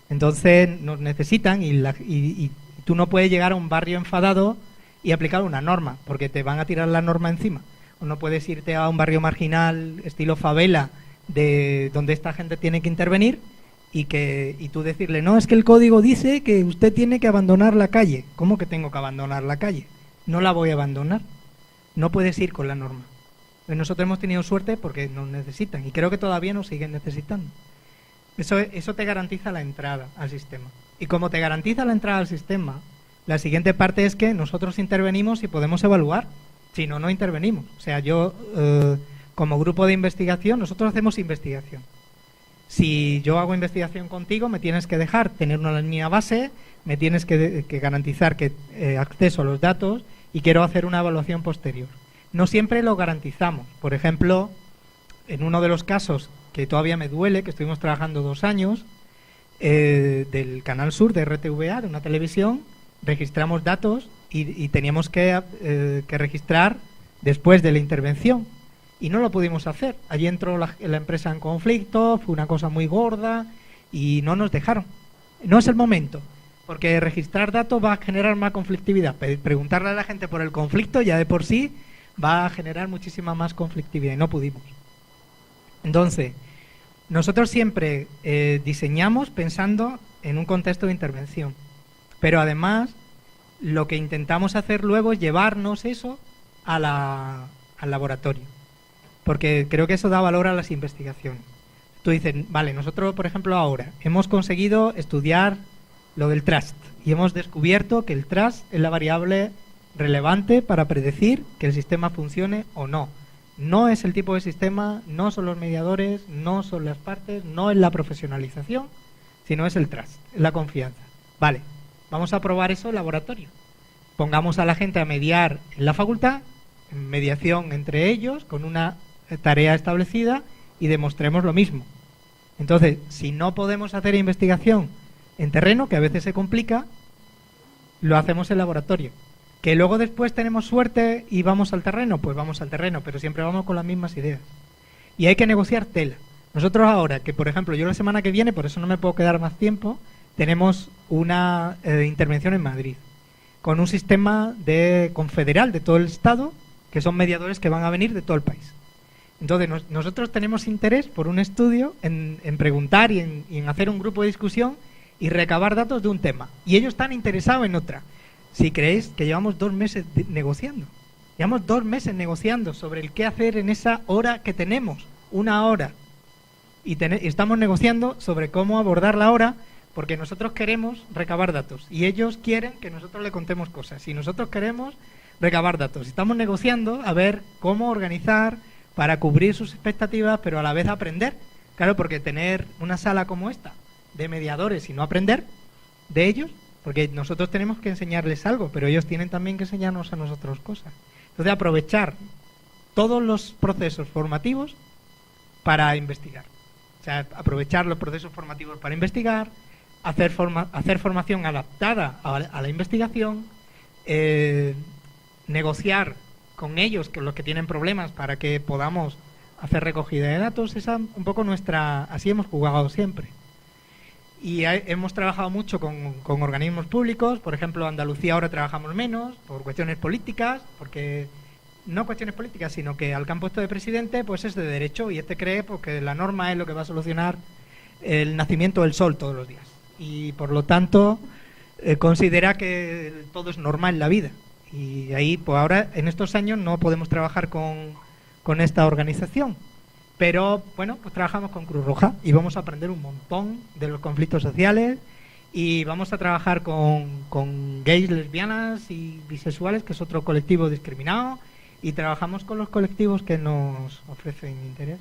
Entonces nos necesitan y tú no puedes llegar a un barrio enfadado y aplicar una norma, porque te van a tirar la norma encima. O no puedes irte a un barrio marginal, estilo favela, donde esta gente tiene que intervenir, y tú decirle, no, es que el código dice que usted tiene que abandonar la calle. ¿Cómo que tengo que abandonar la calle? No la voy a abandonar. No puedes ir con la norma. Pues nosotros hemos tenido suerte porque nos necesitan y creo que todavía nos siguen necesitando. Eso te garantiza la entrada al sistema. Y como te garantiza la entrada al sistema, la siguiente parte es que nosotros intervenimos y podemos evaluar. Si no, no intervenimos. O sea, yo, como grupo de investigación, nosotros hacemos investigación. Si yo hago investigación contigo, me tienes que dejar tener una línea base, me tienes que garantizar que acceso a los datos y quiero hacer una evaluación posterior. No siempre lo garantizamos. Por ejemplo, en uno de los casos que todavía me duele, que estuvimos trabajando 2 años, del Canal Sur, de RTVA, de una televisión, registramos datos y teníamos que registrar después de la intervención. Y no lo pudimos hacer. Allí entró la empresa en conflicto, fue una cosa muy gorda y no nos dejaron. No es el momento, porque registrar datos va a generar más conflictividad. Preguntarle a la gente por el conflicto ya de por sí va a generar muchísima más conflictividad y no pudimos. Entonces, nosotros siempre diseñamos pensando en un contexto de intervención, pero además lo que intentamos hacer luego es llevarnos eso al laboratorio, porque creo que eso da valor a las investigaciones. Tú dices, vale, nosotros, por ejemplo, ahora hemos conseguido estudiar lo del trust y hemos descubierto que el trust es la variable relevante para predecir que el sistema funcione o no. No es el tipo de sistema, no son los mediadores, no son las partes, no es la profesionalización, sino es el trust, es la confianza. Vale, vamos a probar eso en laboratorio. Pongamos a la gente a mediar en la facultad, en mediación entre ellos, con una tarea establecida, y demostremos lo mismo. Entonces, si no podemos hacer investigación en terreno, que a veces se complica, lo hacemos en laboratorio. Que luego después tenemos suerte y vamos al terreno, pues vamos al terreno, pero siempre vamos con las mismas ideas. Y hay que negociar tela. Nosotros ahora, que por ejemplo yo la semana que viene, por eso no me puedo quedar más tiempo, tenemos una intervención en Madrid, con un sistema confederal de todo el Estado, que son mediadores que van a venir de todo el país. Entonces nosotros tenemos interés por un estudio en preguntar y en hacer un grupo de discusión y recabar datos de un tema. Y ellos están interesados en otra. Si creéis que llevamos 2 meses negociando. Llevamos 2 meses negociando sobre el qué hacer en esa hora que tenemos, 1 hora. Y estamos negociando sobre cómo abordar la hora, porque nosotros queremos recabar datos. Y ellos quieren que nosotros le contemos cosas. Y nosotros queremos recabar datos. Estamos negociando a ver cómo organizar para cubrir sus expectativas, pero a la vez aprender. Claro, porque tener una sala como esta, de mediadores, y no aprender de ellos, porque nosotros tenemos que enseñarles algo, pero ellos tienen también que enseñarnos a nosotros cosas. Entonces, aprovechar todos los procesos formativos para investigar. O sea, aprovechar los procesos formativos para investigar, hacer formación adaptada a la investigación, negociar con ellos, con los que tienen problemas, para que podamos hacer recogida de datos. Esa un poco así hemos jugado siempre. Y hemos trabajado mucho con organismos públicos. Por ejemplo, Andalucía ahora trabajamos menos por cuestiones políticas, porque no cuestiones políticas, sino que al que han puesto de presidente pues es de derecho, y cree pues, que la norma es lo que va a solucionar el nacimiento del sol todos los días. Y por lo tanto considera que todo es normal en la vida. Y ahí, pues ahora, en estos años, no podemos trabajar con esta organización. Pero, bueno, pues trabajamos con Cruz Roja y vamos a aprender un montón de los conflictos sociales, y vamos a trabajar con gays, lesbianas y bisexuales, que es otro colectivo discriminado, y trabajamos con los colectivos que nos ofrecen interés.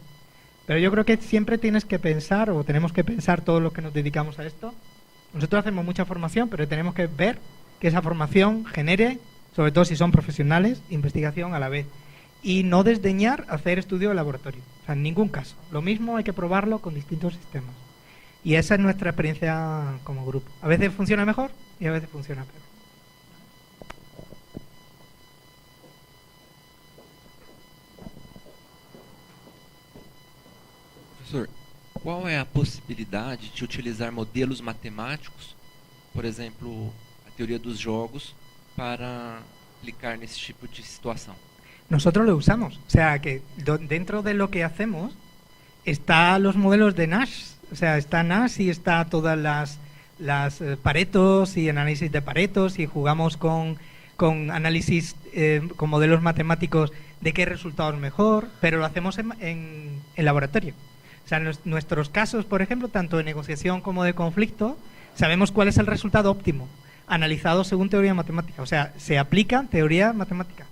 Pero yo creo que siempre tienes que pensar, o tenemos que pensar todos los que nos dedicamos a esto. Nosotros hacemos mucha formación, pero tenemos que ver que esa formación genere, sobre todo si son profesionales, investigación a la vez. Y no desdeñar hacer estudio de laboratorio. O sea, en ningún caso. Lo mismo hay que probarlo con distintos sistemas. Y esa es nuestra experiencia como grupo. A veces funciona mejor y a veces funciona peor. Professor, qual é a possibilidade de utilizar modelos matemáticos, por exemplo, a teoria dos jogos, para aplicar nesse tipo de situação? Nosotros lo usamos. O sea, que dentro de lo que hacemos están los modelos de Nash. O sea, está Nash y está todas las Paretos y análisis de Paretos, y jugamos con análisis, con modelos matemáticos de qué resultado es mejor, pero lo hacemos en laboratorio. O sea, nuestros casos, por ejemplo, tanto de negociación como de conflicto, sabemos cuál es el resultado óptimo, analizado según teoría matemática. O sea, se aplica teoría matemática.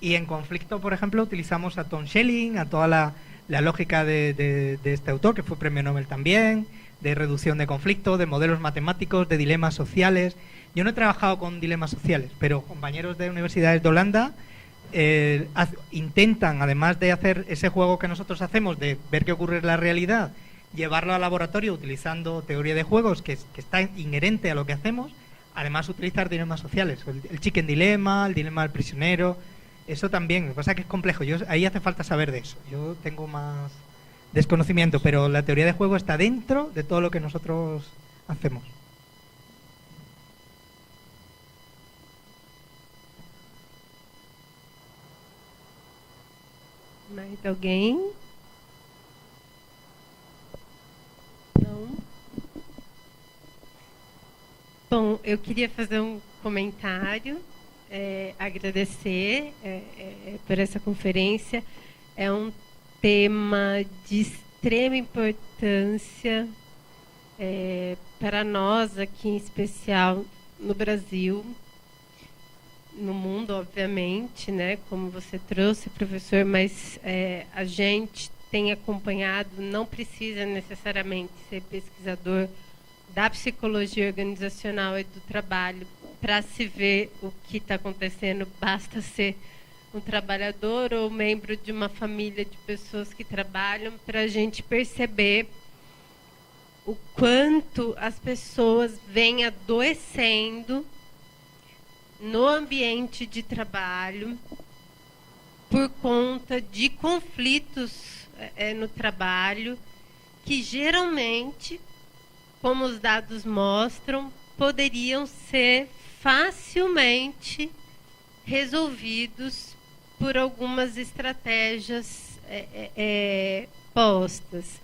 Y en conflicto, por ejemplo, utilizamos a Tom Schelling, a toda la lógica de este autor, que fue premio Nobel también, de reducción de conflicto, de modelos matemáticos, de dilemas sociales. Yo no he trabajado con dilemas sociales, pero compañeros de universidades de Holanda intentan, además de hacer ese juego que nosotros hacemos, de ver qué ocurre en la realidad, llevarlo al laboratorio utilizando teoría de juegos, que está inherente a lo que hacemos, además utilizar dilemas sociales, el chicken dilema, el dilema del prisionero. Eso también, lo que pasa es que es complejo. Ahí hace falta saber de eso. Yo tengo más desconocimiento, pero la teoría de juego está dentro de todo lo que nosotros hacemos. Mais alguém? Bom, eu queria fazer um comentário, agradecer por essa conferência. É um tema de extrema importância para nós aqui, em especial no Brasil, no mundo, obviamente, né? Como você trouxe, professor, mas a gente tem acompanhado, não precisa necessariamente ser pesquisador da psicologia organizacional e do trabalho para se ver o que está acontecendo, basta ser um trabalhador ou membro de uma família de pessoas que trabalham para a gente perceber o quanto as pessoas vêm adoecendo no ambiente de trabalho por conta de conflitos no trabalho que geralmente, como os dados mostram, poderiam ser facilmente resolvidos por algumas estratégias postas.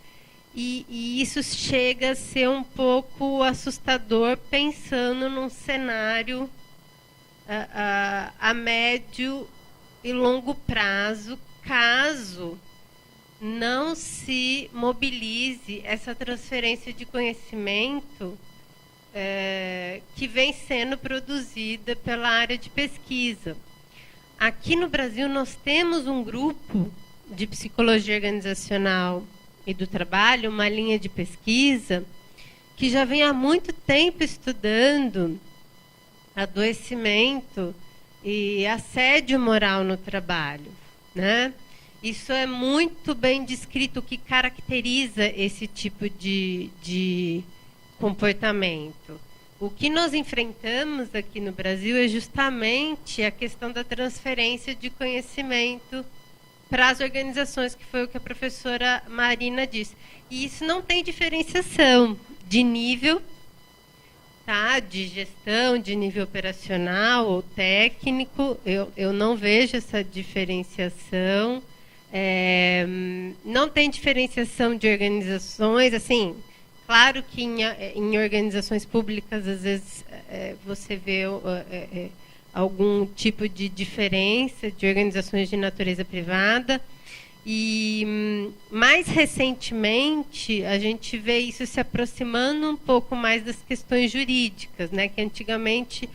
E isso chega a ser um pouco assustador pensando num cenário a médio e longo prazo, caso não se mobilize essa transferência de conhecimento que vem sendo produzida pela área de pesquisa. Aqui no Brasil, nós temos um grupo de psicologia organizacional e do trabalho, uma linha de pesquisa, que já vem há muito tempo estudando adoecimento e assédio moral no trabalho, né? Isso é muito bem descrito, o que caracteriza esse tipo de comportamento. O que nós enfrentamos aqui no Brasil é justamente a questão da transferência de conhecimento para as organizações, que foi o que a professora Marina disse. E isso não tem diferenciação de nível, tá? De gestão, de nível operacional ou técnico. Eu não vejo essa diferenciação. Não tem diferenciação de organizações, assim, claro que em organizações públicas às vezes você vê algum tipo de diferença de organizações de natureza privada, e mais recentemente a gente vê isso se aproximando um pouco mais das questões jurídicas, né, que antigamente,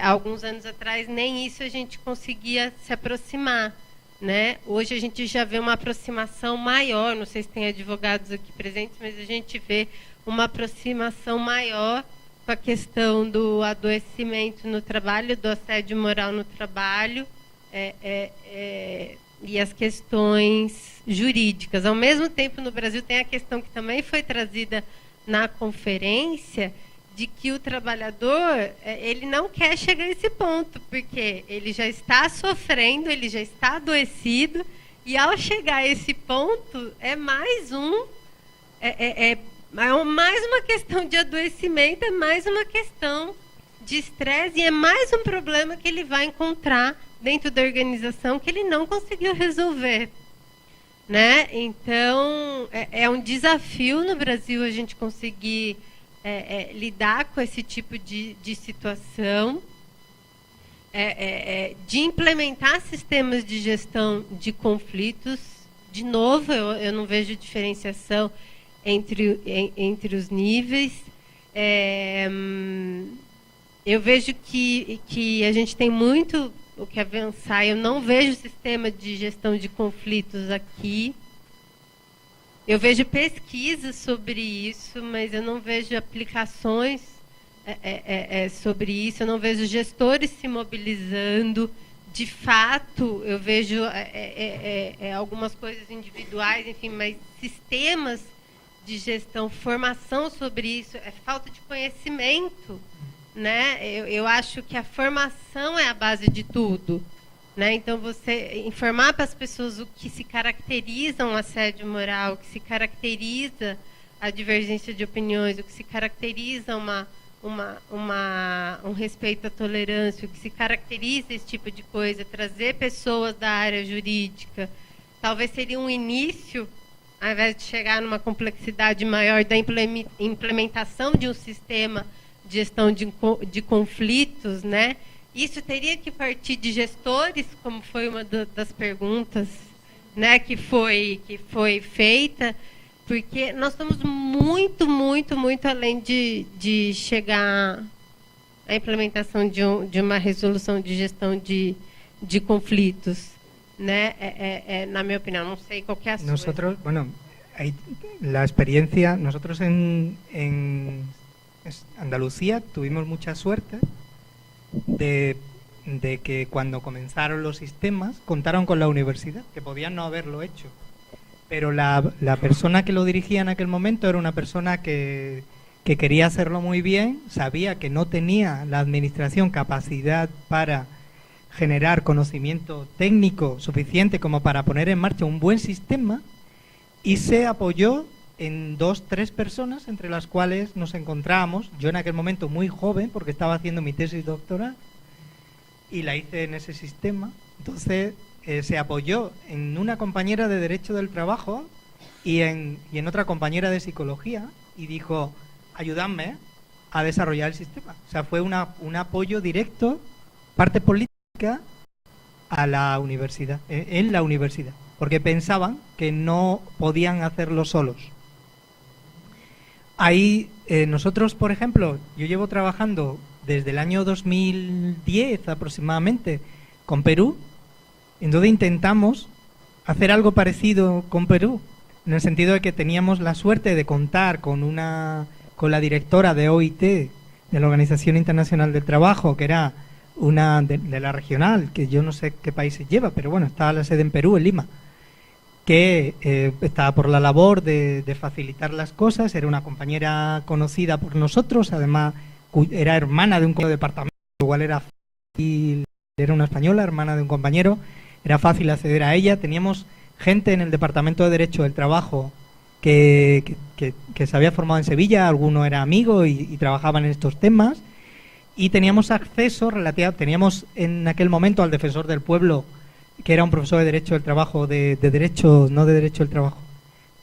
alguns anos atrás, nem isso a gente conseguia se aproximar. Né? Hoje a gente já vê uma aproximação maior, não sei se tem advogados aqui presentes, mas a gente vê uma aproximação maior com a questão do adoecimento no trabalho, do assédio moral no trabalho e as questões jurídicas. Ao mesmo tempo, no Brasil tem a questão que também foi trazida na conferência, de que o trabalhador ele não quer chegar a esse ponto, porque ele já está sofrendo, ele já está adoecido, e ao chegar a esse ponto mais uma questão de adoecimento, é mais uma questão de estresse, e é mais um problema que ele vai encontrar dentro da organização que ele não conseguiu resolver, né? Então é um desafio no Brasil a gente conseguir lidar com esse tipo de situação, de implementar sistemas de gestão de conflitos. De novo, eu não vejo diferenciação entre os níveis. Eu vejo que a gente tem muito o que avançar. Eu não vejo sistema de gestão de conflitos aqui. Eu vejo pesquisas sobre isso, mas eu não vejo aplicações sobre isso. Eu não vejo gestores se mobilizando. De fato, eu vejo algumas coisas individuais, enfim, mas sistemas de gestão, formação sobre isso, é falta de conhecimento, né? Eu acho que a formação é a base de tudo. Né? Então, você informar para as pessoas o que se caracteriza um assédio moral, o que se caracteriza a divergência de opiniões, o que se caracteriza um respeito à tolerância, o que se caracteriza esse tipo de coisa, trazer pessoas da área jurídica, talvez seria um início, ao invés de chegar numa complexidade maior da implementação de um sistema gestão de conflitos, né? Isso teria que partir de gestores, como foi uma das perguntas, né, que foi feita, porque nós estamos muito, muito, muito além de chegar à implementação de uma resolução de gestão de conflitos, né? Na minha opinião, não sei qual que é a sua. Nosotros, bueno, la experiencia, nosotros en Andalucía tuvimos mucha suerte de que cuando comenzaron los sistemas contaron con la universidad, que podían no haberlo hecho. Pero la persona que lo dirigía en aquel momento era una persona que quería hacerlo muy bien, sabía que no tenía la administración capacidad para generar conocimiento técnico suficiente como para poner en marcha un buen sistema, y se apoyó en 2, 3 personas, entre las cuales nos encontrábamos. Yo en aquel momento muy joven, porque estaba haciendo mi tesis doctoral, y la hice en ese sistema. Entonces se apoyó en una compañera de Derecho del Trabajo y en otra compañera de Psicología, y dijo, ayudadme a desarrollar el sistema. O sea, fue un apoyo directo, parte política, a la universidad, en la universidad, porque pensaban que no podían hacerlo solos. Ahí nosotros, por ejemplo, yo llevo trabajando desde el año 2010 aproximadamente con Perú, entonces intentamos hacer algo parecido con Perú, en el sentido de que teníamos la suerte de contar con la directora de OIT, de la Organización Internacional del Trabajo, que era una de la regional, que yo no sé qué países lleva, pero bueno, estaba la sede en Perú, en Lima, que estaba por la labor de facilitar las cosas. Era una compañera conocida por nosotros, además era hermana de un departamento, igual era una española, hermana de un compañero, era fácil acceder a ella. Teníamos gente en el Departamento de Derecho del Trabajo que se había formado en Sevilla, alguno era amigo y trabajaban en estos temas, y teníamos acceso teníamos en aquel momento al defensor del pueblo, que era un profesor de Derecho del Trabajo, de Derecho, no de Derecho del Trabajo,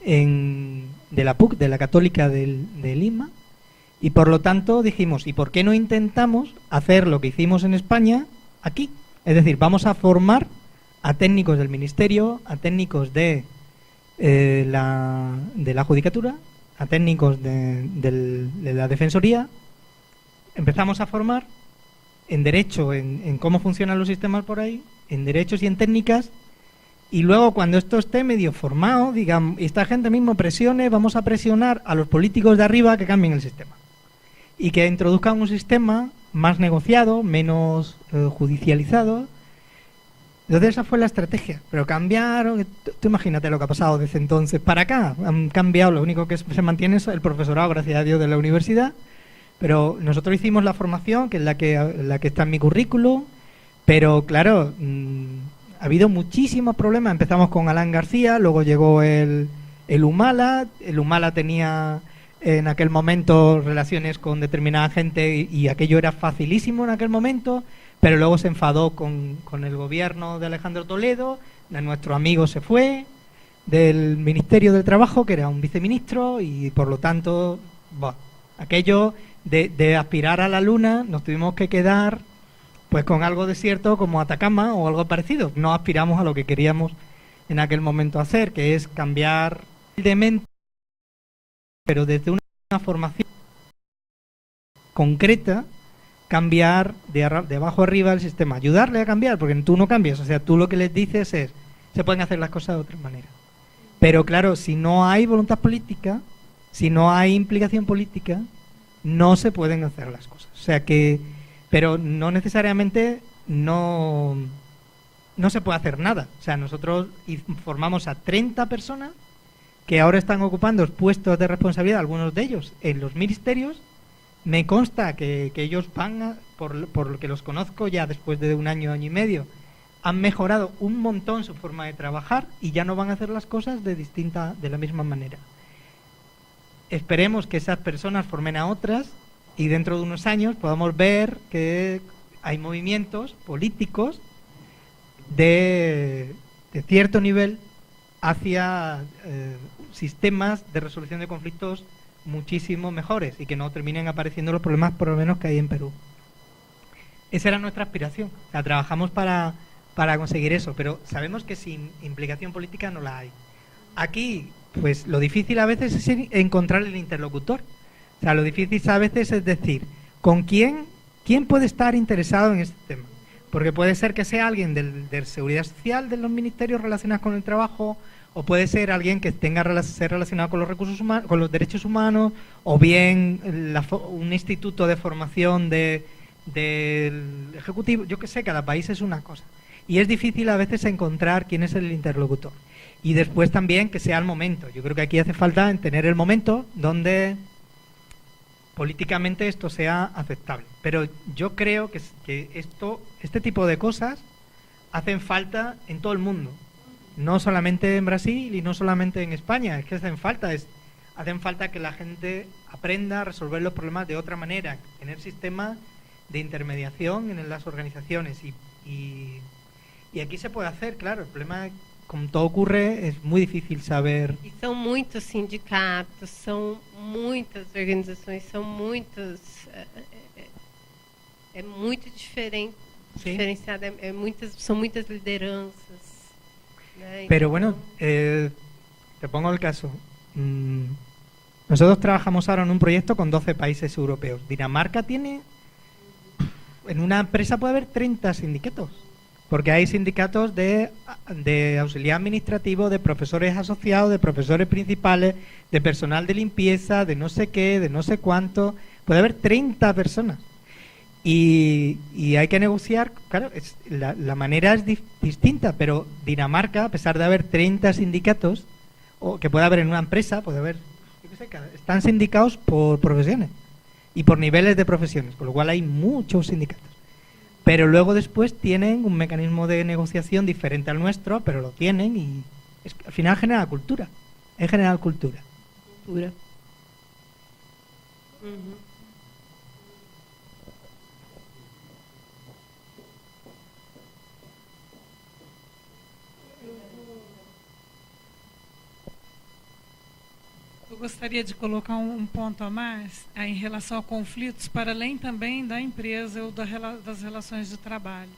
de la PUC, de la Católica de Lima, y por lo tanto dijimos, ¿y por qué no intentamos hacer lo que hicimos en España aquí? Es decir, vamos a formar a técnicos del Ministerio, a técnicos de la Judicatura, a técnicos de la Defensoría. Empezamos a formar en Derecho, en cómo funcionan los sistemas por ahí, en derechos y en técnicas, y luego cuando esto esté medio formado, digamos, y esta gente mismo presione, vamos a presionar a los políticos de arriba que cambien el sistema y que introduzcan un sistema más negociado, menos judicializado. Entonces esa fue la estrategia, pero cambiaron. Tú imagínate lo que ha pasado desde entonces para acá. Han cambiado, lo único que se mantiene es el profesorado, gracias a Dios, de la universidad, pero nosotros hicimos la formación, que es la que está en mi currículum. Pero claro, ha habido muchísimos problemas. Empezamos con Alan García, luego llegó el Humala. El Humala tenía en aquel momento relaciones con determinada gente y aquello era facilísimo en aquel momento, pero luego se enfadó con el gobierno de Alejandro Toledo, de nuestro amigo se fue, del Ministerio del Trabajo, que era un viceministro, y por lo tanto, aquello de aspirar a la luna, nos tuvimos que quedar pues con algo desierto como Atacama o algo parecido. No aspiramos a lo que queríamos en aquel momento hacer, que es cambiar de mente, pero desde una formación concreta, cambiar de abajo arriba el sistema, ayudarle a cambiar, porque tú no cambias, o sea, tú lo que les dices es, se pueden hacer las cosas de otra manera. Pero claro, si no hay voluntad política, si no hay implicación política, no se pueden hacer las cosas. O sea que, pero no necesariamente no se puede hacer nada. O sea, nosotros formamos a 30 personas que ahora están ocupando puestos de responsabilidad, algunos de ellos en los ministerios. Me consta que ellos van, por lo que los conozco ya después de un año y medio, han mejorado un montón su forma de trabajar y ya no van a hacer las cosas de la misma manera. Esperemos que esas personas formen a otras y dentro de unos años podamos ver que hay movimientos políticos de cierto nivel hacia sistemas de resolución de conflictos muchísimo mejores y que no terminen apareciendo los problemas, por lo menos, que hay en Perú. Esa era nuestra aspiración. O sea, trabajamos para conseguir eso, pero sabemos que sin implicación política no la hay. Aquí, pues lo difícil a veces es encontrar el interlocutor. O sea, lo difícil a veces es decir, ¿con quién puede estar interesado en este tema? Porque puede ser que sea alguien de seguridad social de los ministerios relacionados con el trabajo, o puede ser alguien que tenga ser relacionado con los recursos humanos, con los derechos humanos, o bien un instituto de formación del ejecutivo. Yo qué sé, cada país es una cosa. Y es difícil a veces encontrar quién es el interlocutor. Y después también que sea el momento. Yo creo que aquí hace falta tener el momento donde políticamente esto sea aceptable. Pero yo creo que este tipo de cosas hacen falta en todo el mundo. No solamente en Brasil y no solamente en España. Es que hacen falta que la gente aprenda a resolver los problemas de otra manera. Tener sistemas de intermediación en las organizaciones. Y aquí se puede hacer, claro. El problema, como todo ocurre, es muy difícil saber. E são muitos sindicatos, são muitas organizações, são muitos. É muito diferente, diferenciado, são muitas lideranças. Né? Pero bueno, te pongo el caso. Nosotros trabajamos ahora en un proyecto con 12 países europeos. Dinamarca tiene, en una empresa puede haber 30 sindicatos. Porque hay sindicatos de auxiliar administrativo, de profesores asociados, de profesores principales, de personal de limpieza, de no sé qué, de no sé cuánto. Puede haber 30 personas. Y hay que negociar, claro, la manera es distinta, pero Dinamarca, a pesar de haber 30 sindicatos, o que puede haber en una empresa, puede haber, yo qué sé, están sindicados por profesiones y por niveles de profesiones, con lo cual hay muchos sindicatos. Pero luego después tienen un mecanismo de negociación diferente al nuestro, pero lo tienen y al final genera cultura. Es generar cultura. Cultura. Eu gostaria de colocar um ponto a mais em relação a conflitos, para além também da empresa ou das relações de trabalho.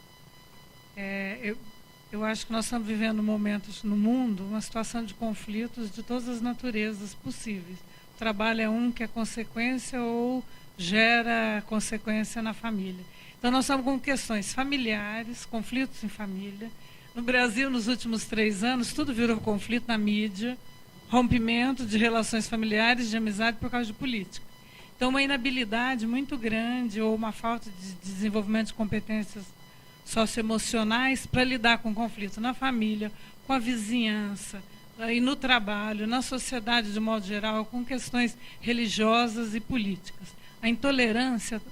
Eu acho que nós estamos vivendo momentos no mundo, uma situação de conflitos de todas as naturezas possíveis. O trabalho é um que é consequência ou gera consequência na família. Então nós estamos com questões familiares, conflitos em família. No Brasil, nos últimos 3 anos, tudo virou conflito na mídia, rompimento de relações familiares, de amizade por causa de política. Então, uma inabilidade muito grande ou uma falta de desenvolvimento de competências socioemocionais para lidar com conflitos na família, com a vizinhança, e no trabalho, na sociedade de modo geral, com questões religiosas e políticas. A intolerância,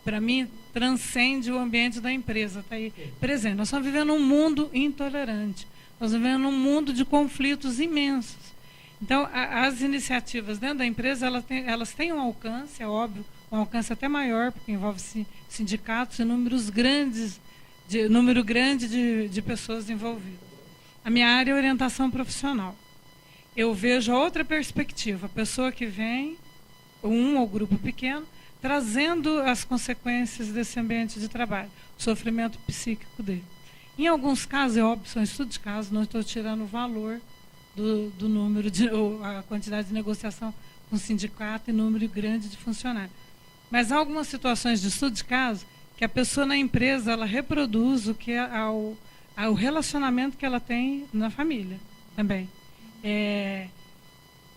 para mim, transcende o ambiente da empresa. Está aí presente. Nós estamos vivendo um mundo intolerante. Nós vivemos num mundo de conflitos imensos. Então, as iniciativas dentro da empresa, elas têm um alcance, é óbvio, um alcance até maior, porque envolve sindicatos e número grande de pessoas envolvidas. A minha área é orientação profissional. Eu vejo a outra perspectiva, a pessoa que vem, ou grupo pequeno, trazendo as consequências desse ambiente de trabalho, o sofrimento psíquico dele. Em alguns casos, é óbvio, são estudos de casos, não estou tirando o valor do número, ou a quantidade de negociação com o sindicato e número grande de funcionários. Mas há algumas situações de estudo de caso que a pessoa na empresa ela reproduz o que é o relacionamento que ela tem na família também.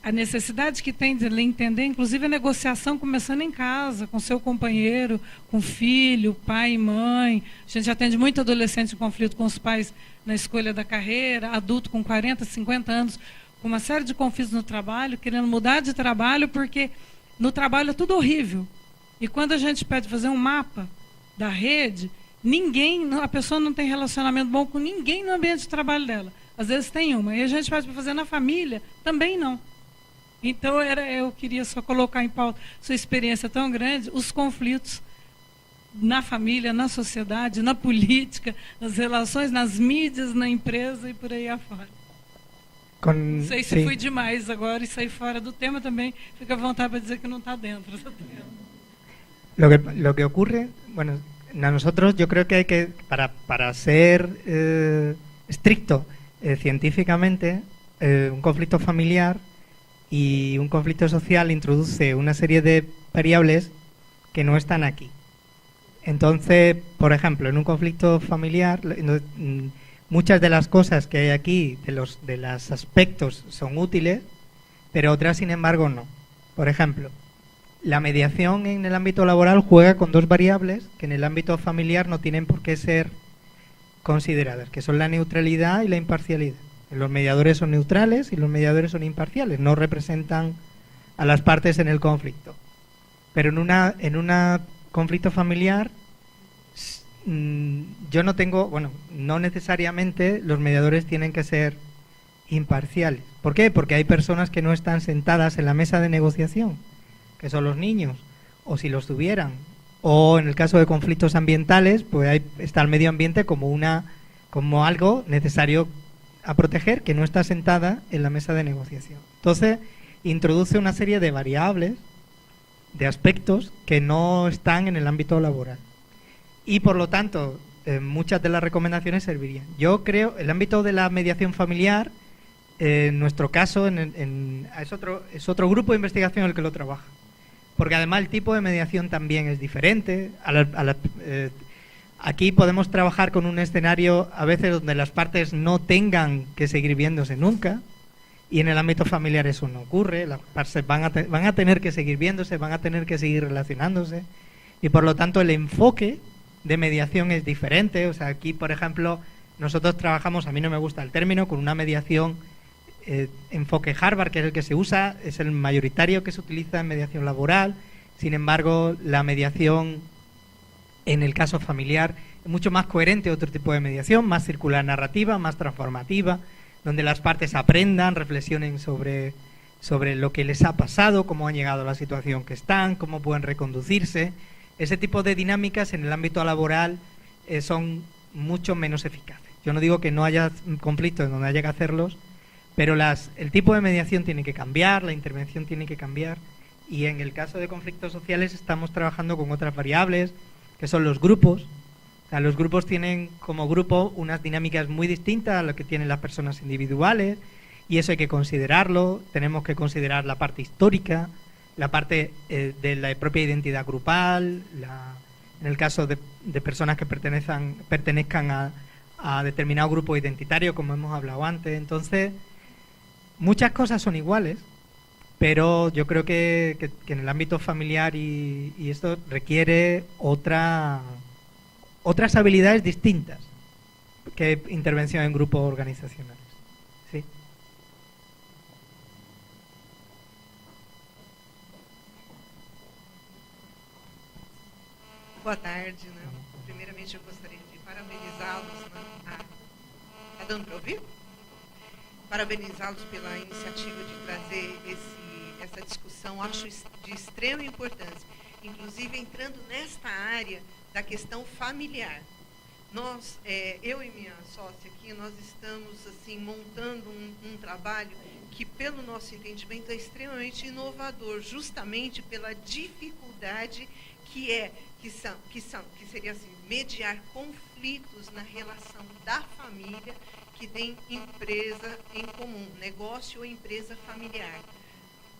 A necessidade que tem de entender, inclusive a negociação começando em casa, com seu companheiro, com filho, pai e mãe. A gente atende muito adolescente em conflito com os pais na escolha da carreira, adulto com 40, 50 anos, com uma série de conflitos no trabalho, querendo mudar de trabalho, porque no trabalho é tudo horrível. E quando a gente pede fazer um mapa da rede, a pessoa não tem relacionamento bom com ninguém no ambiente de trabalho dela. Às vezes tem uma. E a gente pede para fazer na família, também não. Então, eu queria só colocar em pauta sua experiência tão grande, os conflitos na família, na sociedade, na política, nas relações, nas mídias, na empresa e por aí afora. Não sei se fui demais agora e saí fora do tema também. Fica à vontade para dizer que não está dentro do tema. Lo que ocurre, bueno, a nosotros yo creo que hay que, para ser estricto científicamente, un conflicto familiar y un conflicto social introduce una serie de variables que no están aquí. Entonces, por ejemplo, en un conflicto familiar, muchas de las cosas que hay aquí, de los aspectos, son útiles, pero otras, sin embargo, no. Por ejemplo, la mediación en el ámbito laboral juega con dos variables que en el ámbito familiar no tienen por qué ser consideradas, que son la neutralidad y la imparcialidad. Los mediadores son neutrales y los mediadores son imparciales, no representan a las partes en el conflicto. Pero en un conflicto familiar, yo no tengo, bueno, no necesariamente los mediadores tienen que ser imparciales. ¿Por qué? Porque hay personas que no están sentadas en la mesa de negociación, que son los niños, o si los tuvieran. O en el caso de conflictos ambientales, pues ahí está el medio ambiente como algo necesario a proteger, que no está sentada en la mesa de negociación. Entonces, introduce una serie de variables, de aspectos que no están en el ámbito laboral. Y por lo tanto, muchas de las recomendaciones servirían. Yo creo, el ámbito de la mediación familiar, en nuestro caso, es otro grupo de investigación el que lo trabaja. Porque además el tipo de mediación también es diferente. Aquí podemos trabajar con un escenario a veces donde las partes no tengan que seguir viéndose nunca, y en el ámbito familiar eso no ocurre. Las partes van a tener que seguir viéndose, van a tener que seguir relacionándose, y por lo tanto el enfoque de mediación es diferente. O sea, aquí, por ejemplo, nosotros trabajamos, a mí no me gusta el término, con una mediación enfoque Harvard, que es el que se usa, es el mayoritario que se utiliza en mediación laboral. Sin embargo, la mediación en el caso familiar es mucho más coherente a otro tipo de mediación, más circular narrativa, más transformativa, donde las partes aprendan, reflexionen sobre lo que les ha pasado, cómo han llegado a la situación que están, cómo pueden reconducirse. Ese tipo de dinámicas en el ámbito laboral son mucho menos eficaces. Yo no digo que no haya conflictos en donde haya que hacerlos, pero el tipo de mediación tiene que cambiar, la intervención tiene que cambiar, y en el caso de conflictos sociales estamos trabajando con otras variables, que son los grupos. O sea, los grupos tienen como grupo unas dinámicas muy distintas a lo que tienen las personas individuales, y eso hay que considerarlo. Tenemos que considerar la parte histórica, la parte de la propia identidad grupal, en el caso de personas que pertenezcan a determinado grupo identitario, como hemos hablado antes. Entonces, muchas cosas son iguales, pero yo creo que en el ámbito familiar y esto requiere otras habilidades distintas que intervención en grupos organizacionales. ¿Sí? Boa tarde, né? Primeiramente eu gostaria de parabenizá-los, né? Tá dando para ouvir? Parabenizá-los pela iniciativa de trazer essa discussão, acho de extrema importância, inclusive entrando nesta área da questão familiar. Nós, eu e minha sócia aqui, nós estamos assim montando um trabalho que, pelo nosso entendimento, é extremamente inovador, justamente pela dificuldade que seria assim, mediar conflitos na relação da família que tem empresa em comum, negócio ou empresa familiar.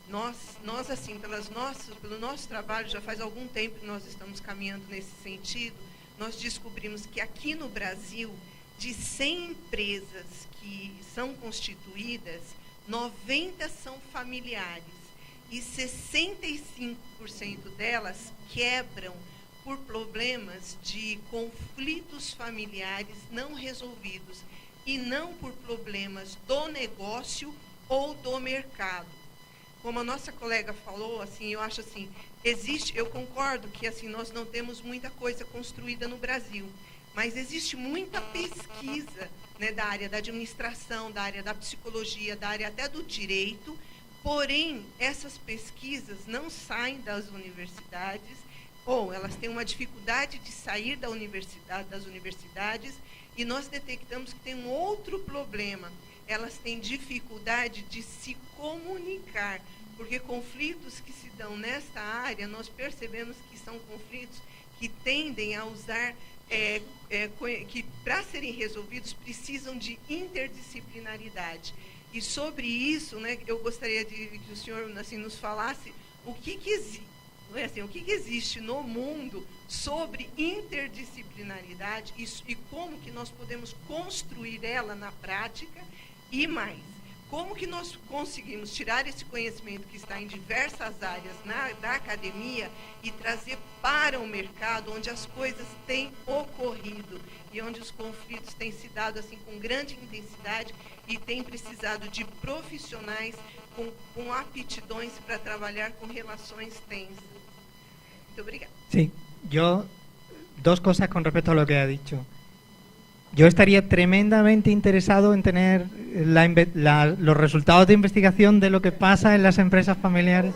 Nós assim, pelo nosso trabalho, já faz algum tempo que nós estamos caminhando nesse sentido. Nós descobrimos que aqui no Brasil, de 100 empresas que são constituídas, 90 são familiares e 65% delas quebram por problemas de conflitos familiares não resolvidos e não por problemas do negócio ou do mercado. Como a nossa colega falou, assim, eu acho assim, eu concordo que assim nós não temos muita coisa construída no Brasil, mas existe muita pesquisa, né, da área da administração, da área da psicologia, da área até do direito, porém essas pesquisas não saem das universidades, ou elas têm uma dificuldade de sair das universidades, e nós detectamos que tem um outro problema, elas têm dificuldade de se comunicar, porque conflitos que se dão nesta área, nós percebemos que são conflitos que tendem a usar, que para serem resolvidos precisam de interdisciplinaridade. E sobre isso, né, eu gostaria que o senhor assim, nos falasse o que existe no mundo sobre interdisciplinaridade e como que nós podemos construir ela na prática e mais. Como que nós conseguimos tirar esse conhecimento que está em diversas áreas da academia e trazer para o mercado, onde as coisas têm ocorrido e onde os conflitos têm se dado assim, com grande intensidade e têm precisado de profissionais com aptidões para trabalhar com relações tensas. Muito obrigada. Sí, yo, dos cosas con respecto a lo que ha dicho. Yo estaría tremendamente interesado en tener los resultados de investigación de lo que pasa en las empresas familiares.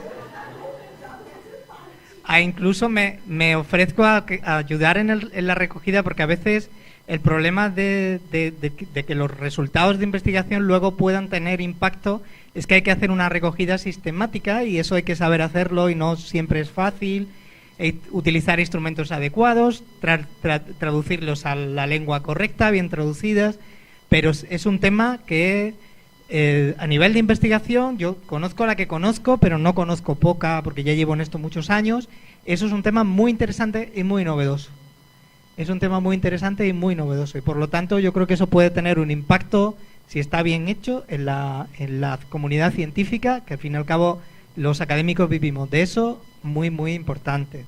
Incluso me ofrezco a ayudar en la recogida, porque a veces el problema de que los resultados de investigación luego puedan tener impacto es que hay que hacer una recogida sistemática y eso hay que saber hacerlo y no siempre es fácil. Utilizar instrumentos adecuados, traducirlos a la lengua correcta, bien traducidas, pero es un tema que a nivel de investigación yo conozco la que conozco, pero no conozco poca porque ya llevo en esto muchos años. Eso es un tema muy interesante y muy novedoso. Es un tema muy interesante y muy novedoso y por lo tanto yo creo que eso puede tener un impacto, si está bien hecho, en la comunidad científica, que al fin y al cabo los académicos vivimos de eso, muy, muy importante.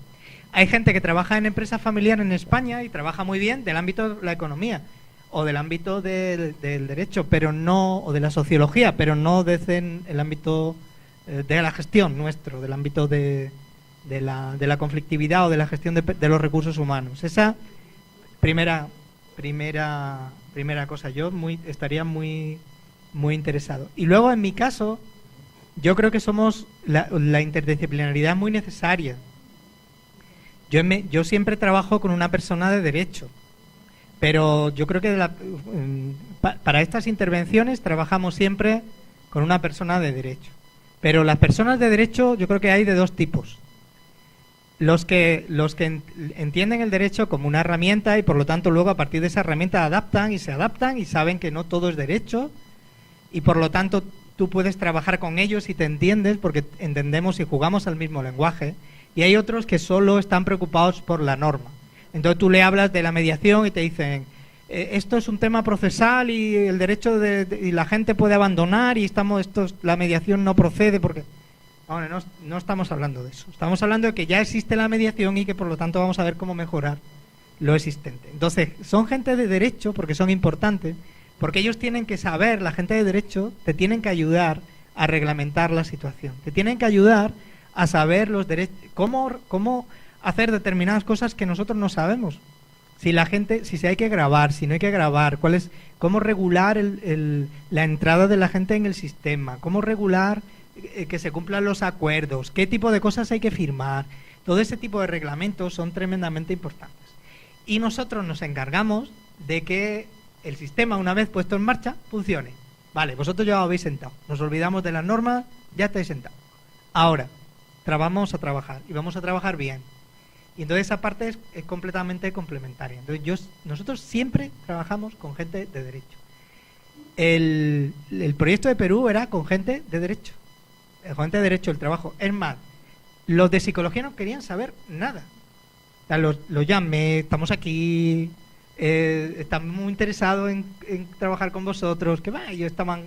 Hay gente que trabaja en empresa familiar en España y trabaja muy bien del ámbito de la economía o del ámbito del derecho, pero no, o de la sociología, pero no desde el ámbito de la gestión nuestro, del ámbito de la conflictividad o de la gestión de los recursos humanos. Esa primera cosa, yo estaría muy interesado. Y luego, en mi caso, yo creo que la interdisciplinaridad es muy necesaria. Yo siempre trabajo con una persona de derecho, pero yo creo que para estas intervenciones trabajamos siempre con una persona de derecho. Pero las personas de derecho yo creo que hay de dos tipos. Los que entienden el derecho como una herramienta y por lo tanto luego a partir de esa herramienta se adaptan y saben que no todo es derecho y por lo tanto tú puedes trabajar con ellos y te entiendes porque entendemos y jugamos al mismo lenguaje. Y hay otros que solo están preocupados por la norma. Entonces tú le hablas de la mediación y te dicen, esto es un tema procesal y el derecho y la gente puede abandonar y la mediación no procede porque... Bueno, no estamos hablando de eso. Estamos hablando de que ya existe la mediación y que por lo tanto vamos a ver cómo mejorar lo existente. Entonces, son gente de derecho porque son importantes, porque ellos tienen que saber, la gente de derecho, te tienen que ayudar a reglamentar la situación. Te tienen que ayudar a saber los derechos, cómo hacer determinadas cosas que nosotros no sabemos. Si se hay que grabar, si no hay que grabar, cómo regular la entrada de la gente en el sistema, cómo regular que se cumplan los acuerdos, qué tipo de cosas hay que firmar. Todo ese tipo de reglamentos son tremendamente importantes. Y nosotros nos encargamos de que el sistema, una vez puesto en marcha, funcione. Vale, vosotros ya os habéis sentado. Nos olvidamos de las normas, ya estáis sentados. Ahora, vamos a trabajar y vamos a trabajar bien. Y entonces esa parte es completamente complementaria. Entonces nosotros siempre trabajamos con gente de derecho. El proyecto de Perú era con gente de derecho. Con gente de derecho el trabajo. Es más, los de psicología no querían saber nada. O sea, los llamé, estamos aquí, estamos muy interesados en trabajar con vosotros. Que va, ellos estaban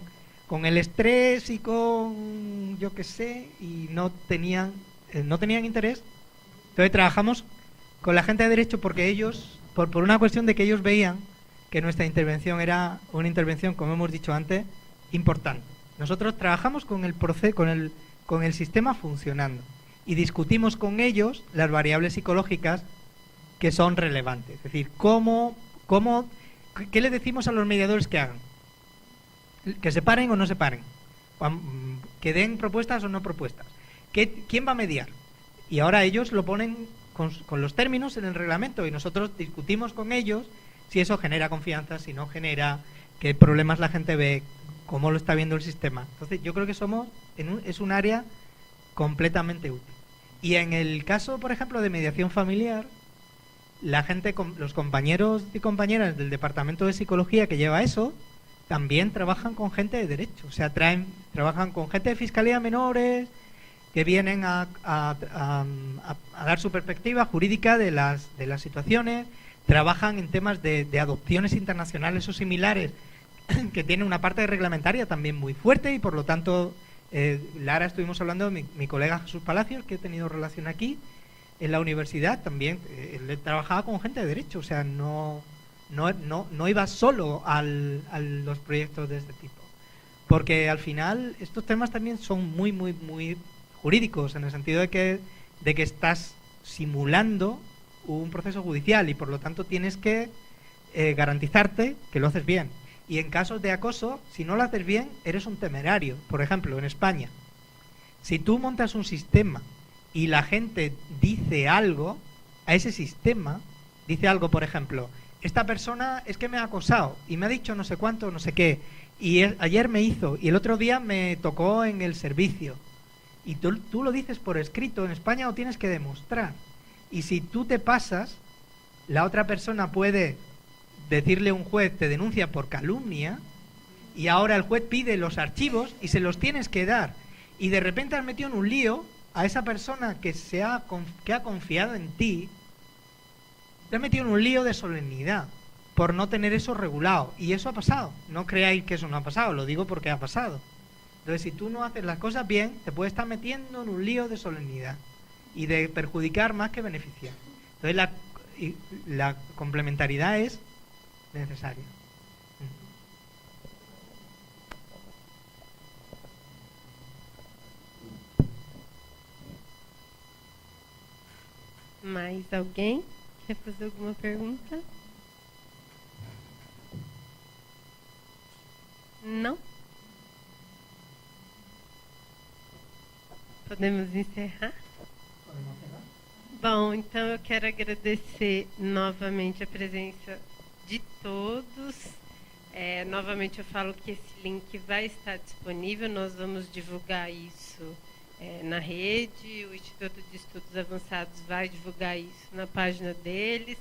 con el estrés y con yo qué sé, y no tenían interés. Entonces trabajamos con la gente de derecho porque ellos, por una cuestión de que ellos veían que nuestra intervención era una intervención, como hemos dicho antes, importante. Nosotros trabajamos con el proceso, con el sistema funcionando y discutimos con ellos las variables psicológicas que son relevantes. Es decir, ¿qué le decimos a los mediadores que hagan? Que se paren o no se paren, que den propuestas o no propuestas. ¿Quién va a mediar? Y ahora ellos lo ponen con los términos en el reglamento y nosotros discutimos con ellos si eso genera confianza, si no genera, qué problemas la gente ve, cómo lo está viendo el sistema. Entonces, yo creo que es un área completamente útil. Y en el caso, por ejemplo, de mediación familiar, la gente, los compañeros y compañeras del departamento de psicología que lleva eso, también trabajan con gente de derecho. O sea, trabajan con gente de fiscalía menores que vienen a dar su perspectiva jurídica de las situaciones. Trabajan en temas de adopciones internacionales o similares que tienen una parte reglamentaria también muy fuerte y por lo tanto, Lara, estuvimos hablando, mi colega Jesús Palacios, que he tenido relación aquí en la universidad, también él trabajaba con gente de derecho, o sea, no iba solo a los proyectos de este tipo, porque al final estos temas también son muy, muy, muy jurídicos, en el sentido de que estás simulando un proceso judicial y por lo tanto tienes que garantizarte que lo haces bien. Y en casos de acoso, si no lo haces bien, eres un temerario. Por ejemplo, en España, si tú montas un sistema y la gente dice algo a ese sistema, dice algo, por ejemplo, esta persona es que me ha acosado y me ha dicho no sé cuánto, no sé qué, y ayer me hizo y el otro día me tocó en el servicio, y tú lo dices por escrito, en España lo tienes que demostrar. Y si tú te pasas, la otra persona puede decirle a un juez, te denuncia por calumnia, y ahora el juez pide los archivos y se los tienes que dar. Y de repente has metido en un lío a esa persona que ha confiado en ti, te has metido en un lío de solemnidad por no tener eso regulado. Y eso ha pasado. No creáis que eso no ha pasado, lo digo porque ha pasado. Entonces, si tú no haces las cosas bien, te puedes estar metiendo en un lío de solemnidad y de perjudicar más que beneficiar. Entonces, la complementariedad es necesaria. Mais alguém quer fazer alguma pergunta? Não? Podemos encerrar? Bom, então eu quero agradecer novamente a presença de todos. Novamente eu falo que esse link vai estar disponível, nós vamos divulgar isso na rede, o Instituto de Estudos Avançados vai divulgar isso na página deles,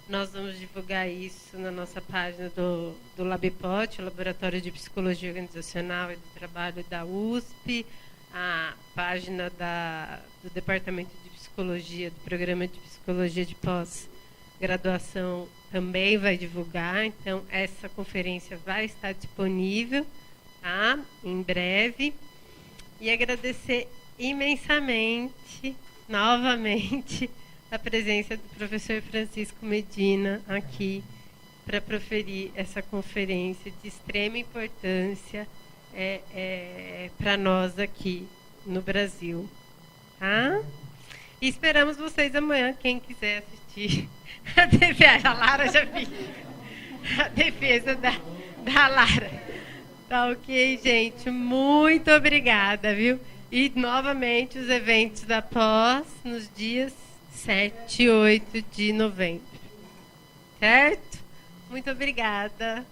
nós vamos divulgar isso na nossa página do LabPOT, o Laboratório de Psicologia Organizacional e do Trabalho da USP, a página do Departamento de Psicologia, do Programa de Psicologia de Pós-Graduação também vai divulgar, então essa conferência vai estar disponível, tá? Em breve. E agradecer imensamente, novamente, a presença do professor Francisco Medina aqui para proferir essa conferência de extrema importância para nós aqui no Brasil. Tá? E esperamos vocês amanhã, quem quiser assistir a defesa. A Lara já vi. A defesa da Lara. Tá ok, gente? Muito obrigada, viu? E, novamente, os eventos da pós nos dias 7 e 8 de novembro. Certo? Muito obrigada.